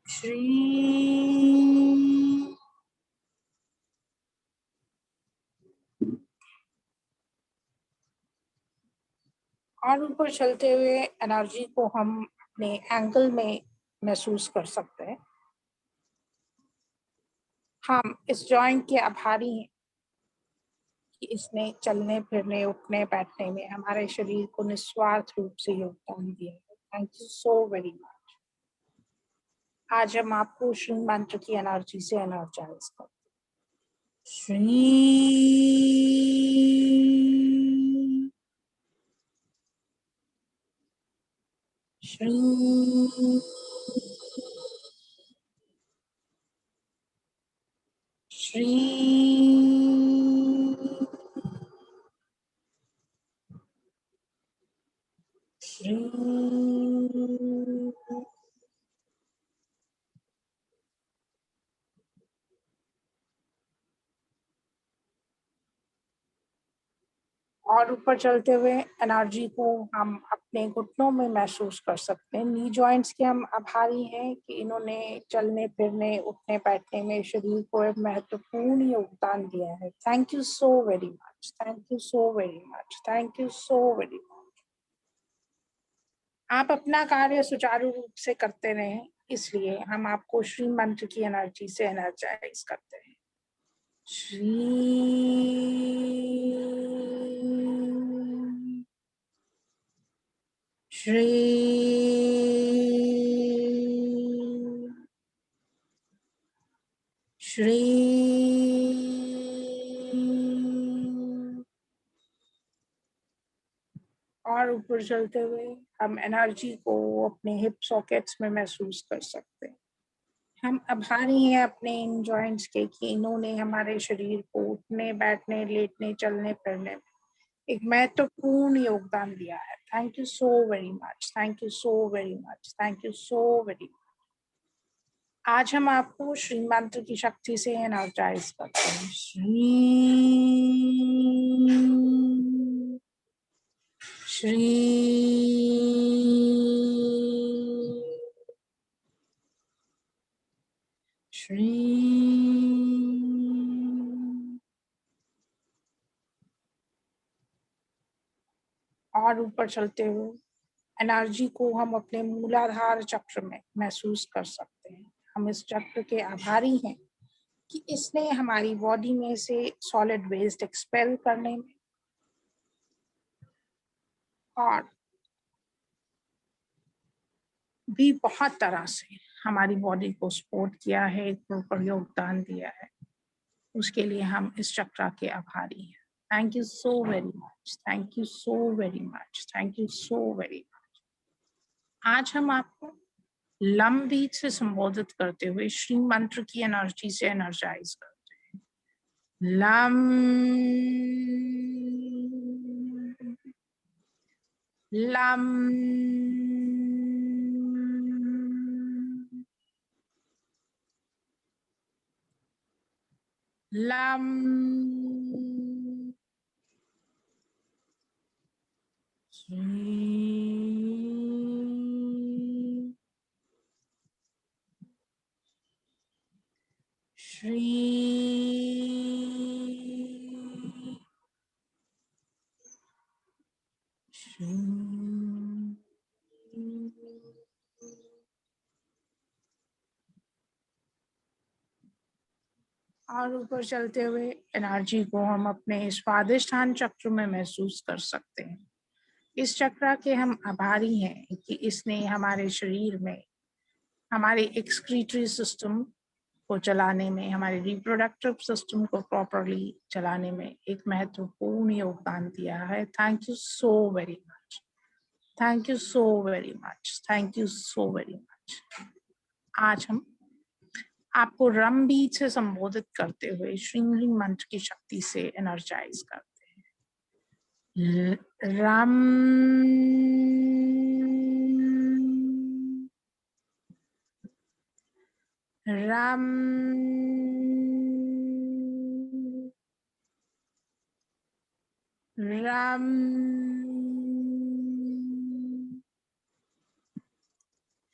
श्री और ऊपर चलते हुए एनर्जी को हम अपने एंकल में महसूस कर सकते हैं। हम इस जॉइंट के आभारी हैं कि इसने चलने फिरने उठने बैठने में हमारे शरीर को निस्वार्थ रूप से योगदान दिया है। Thank you so very much. आज हम आपको श्री मंत्र की एनर्जी से एनर्जाइज करते हैं। श्री श्री श्री श्री और ऊपर चलते हुए एनर्जी को हम अपने घुटनों में महसूस कर सकते हैं। नी जॉइंट्स के हम आभारी हैं कि इन्होंने चलने फिरने उठने बैठने में शरीर को एक महत्वपूर्ण योगदान दिया है। Thank you so very much, thank you so very much, thank you so very much. आप अपना कार्य सुचारू रूप से करते रहें, इसलिए हम आपको श्री मंत्र की एनर्जी से एनर्जाइज करते हैं। श्री श्री श्री और ऊपर चलते हुए हम एनर्जी को अपने हिप सॉकेट्स में महसूस कर सकते हैं। हम आभारी हैं अपने इन जॉइंट्स के कि इन्होंने हमारे शरीर को उठने बैठने लेटने चलने फिरने में एक महत्वपूर्ण योगदान दिया है। Thank you so very much, thank you so very much, thank you so very much. आज हम आपको श्री मंत्र की शक्ति से एनर्जाइज करते हैं। श्री श्री श्री और ऊपर चलते हुए एनर्जी को हम अपने मूलाधार चक्र में महसूस कर सकते हैं। हम इस चक्र के आभारी हैं कि इसने हमारी बॉडी में से सॉलिड वेस्ट एक्सपेल करने में और भी बहुत तरह से हमारी बॉडी को सपोर्ट किया है, एक प्रॉपर योगदान दिया है। उसके लिए हम इस चक्र के आभारी हैं। Thank you so very much, thank you so very much, thank you so very much. आज हम आपको लम बीज से संबोधित करते हुए श्री मंत्र की एनर्जी से एनर्जाइज करते हैं। Lump lump lump Shri Shri और ऊपर चलते हुए एनर्जी को हम अपने स्वादिष्ठान चक्र में महसूस कर सकते हैं। इस चक्र के हम आभारी हैं कि इसने हमारे शरीर में हमारे एक्सक्रीटरी सिस्टम को चलाने में, हमारे रिप्रोडक्टिव सिस्टम को प्रॉपरली चलाने में एक महत्वपूर्ण योगदान दिया है। Thank you so very much, thank you so very much, thank you so very much. आज हम आपको रम बीज से संबोधित करते हुए श्री मंत्र की शक्ति से एनर्जाइज करते हैं। रम रम रम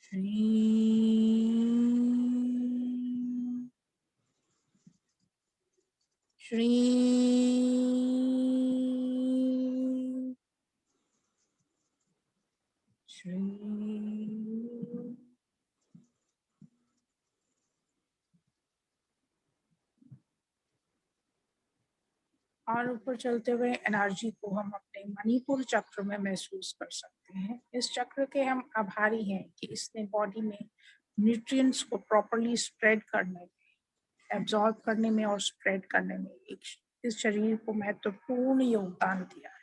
श्री श्री और ऊपर चलते हुए एनर्जी को हम अपने मणिपुर चक्र में महसूस कर सकते हैं। इस चक्र के हम आभारी हैं कि इसने बॉडी में न्यूट्रिएंट्स को प्रॉपरली स्प्रेड करने में, एब्जॉर्ब करने में और स्प्रेड करने में इस शरीर को महत्वपूर्ण योगदान दिया है।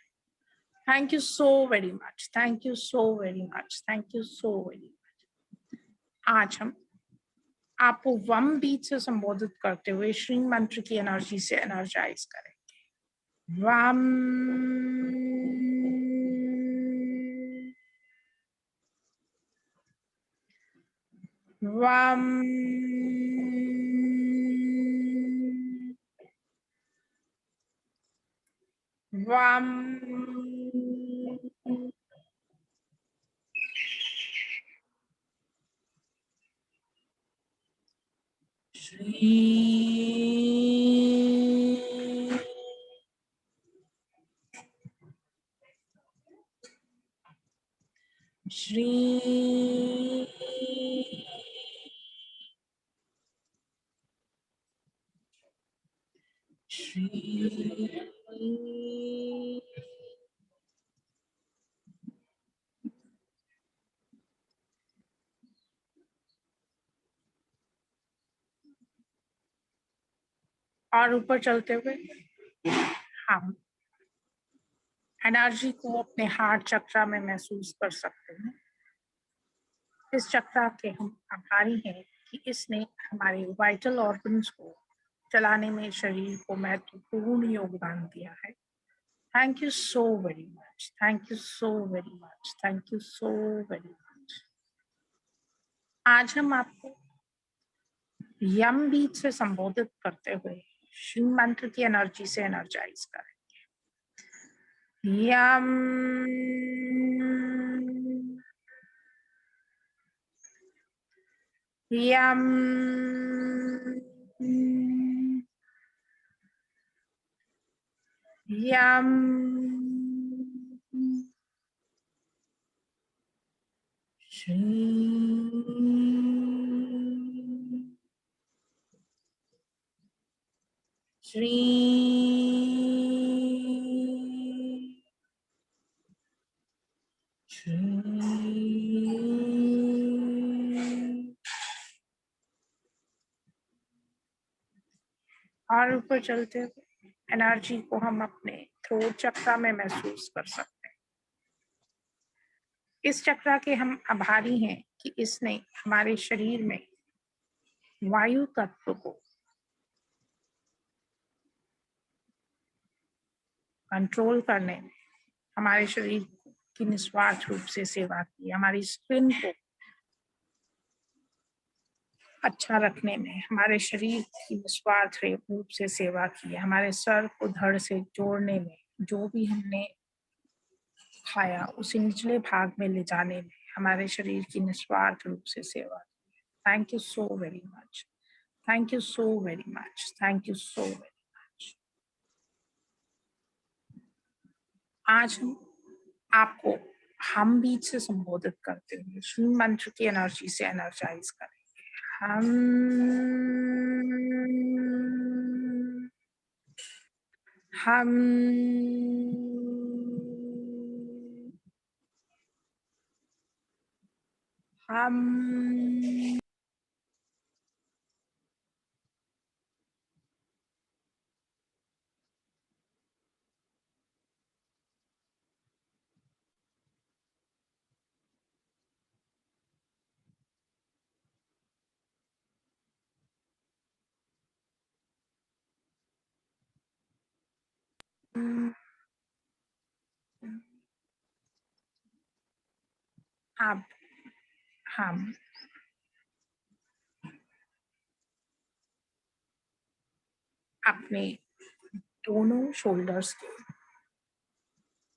Thank you so very much, thank you so very much, thank you so very much. आज हम आपको वम बीज से संबोधित करते हुए श्री मंत्र की एनर्जी से एनर्जाइज करेंगे। Ram Ram Ram Shri Shri Shri और ऊपर चलते हुए हम एनर्जी को अपने हार्ट चक्रा में महसूस कर सकते हैं। इस चक्रा के हम आभारी हैं कि इसने हमारे वाइटल ऑर्गन्स को चलाने में शरीर को महत्वपूर्ण योगदान दिया है। Thank you so very much, thank you so very much, thank you so very much. आज हम आपको यम बीट से संबोधित करते हुए श्री मंत्र की एनर्जी से एनर्जाइज करेंगे। यम यम यम श्री श्री और ऊपर चलते हुए एनर्जी को हम अपने थ्रोट चक्रा में महसूस कर सकते हैं। इस चक्रा के हम आभारी हैं कि इसने हमारे शरीर में वायु तत्व को कंट्रोल करने में हमारे शरीर की निस्वार्थ रूप से सेवा की, हमारी स्किन को अच्छा रखने में हमारे शरीर की निस्वार्थ रूप से सेवा की, हमारे सर को धड़ से जोड़ने में, जो भी हमने खाया उसे निचले भाग में ले जाने में हमारे शरीर की निस्वार्थ रूप से सेवा की। Thank you so very much, thank you so very much, thank you so very much. आज हम आपको हम बीच से संबोधित करते हुए श्री मंत्र की एनर्जी से एनर्जाइज करेंगे। हम हम हम अब हम अपने दोनों शोल्डर्स के,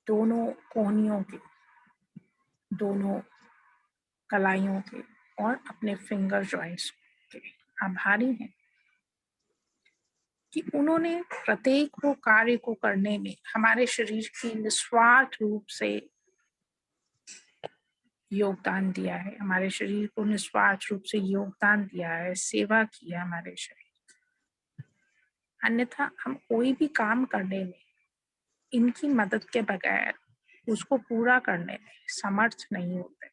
दोनों कोहनियों के, दोनों कलाइयों के और अपने फिंगर जॉइंट्स के आभारी हैं कि उन्होंने प्रत्येक वो कार्य को करने में हमारे शरीर की निस्वार्थ रूप से योगदान दिया है, हमारे शरीर को निस्वार्थ रूप से योगदान दिया है, सेवा की है हमारे शरीर। अन्यथा हम कोई भी काम करने में इनकी मदद के बगैर उसको पूरा करने में समर्थ नहीं होते।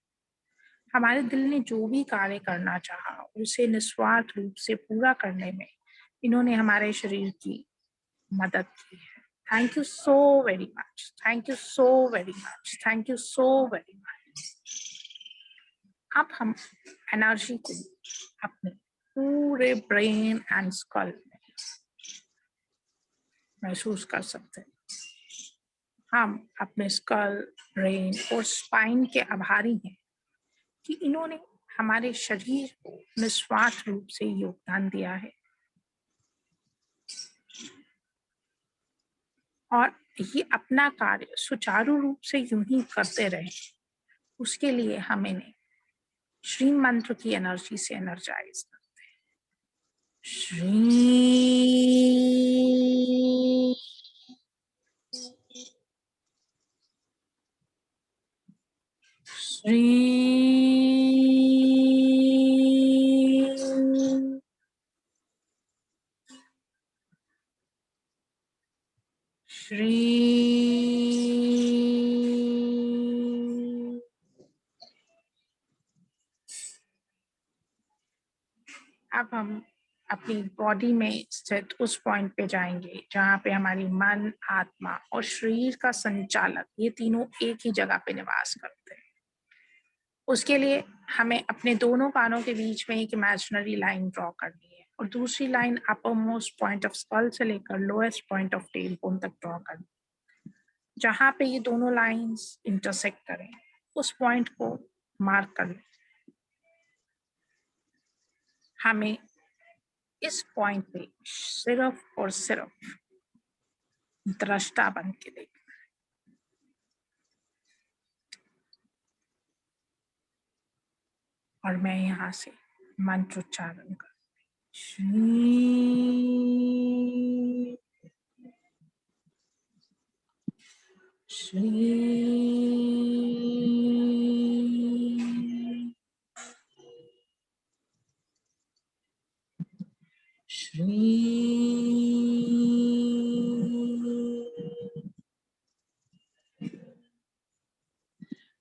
हमारे दिल ने जो भी कार्य करना चाहा उसे निस्वार्थ रूप से पूरा करने में इन्होंने हमारे शरीर की मदद की है। Thank you so very much, thank you so very much, thank you so very much. अब हम एनर्जी को अपने पूरे ब्रेन एंड स्कल में महसूस कर सकते हैं। हम अपने स्कल, ब्रेन और स्पाइन के आभारी हैं कि इन्होंने हमारे शरीर को निस्वार्थ रूप से योगदान दिया है और ये अपना कार्य सुचारू रूप से यूं ही करते रहे। उसके लिए हम इन्हें श्री मंत्र की एनर्जी से एनर्जाइज करते हैं। श्री श्री अब हम अपनी बॉडी में स्थित उस पॉइंट पे जाएंगे जहाँ पे हमारी मन, आत्मा और शरीर का संचालक ये तीनों एक ही जगह पे निवास करते हैं। उसके लिए हमें अपने दोनों कानों के बीच में एक इमेजिनरी लाइन ड्रॉ करनी है और दूसरी line upper most point of skull से लेकर lowest point of tail bone तक ड्रॉ करनी है। जहाँ पे ये दोनों लाइंस इंटरसेक्ट करें उस पॉइंट को मार्क कर लें। हमें इस पॉइंट पे सिर्फ और सिर्फ दृष्टा बन के देखना है। और मैं यहाँ से मंत्र उच्चारण कर श्री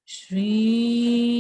श्री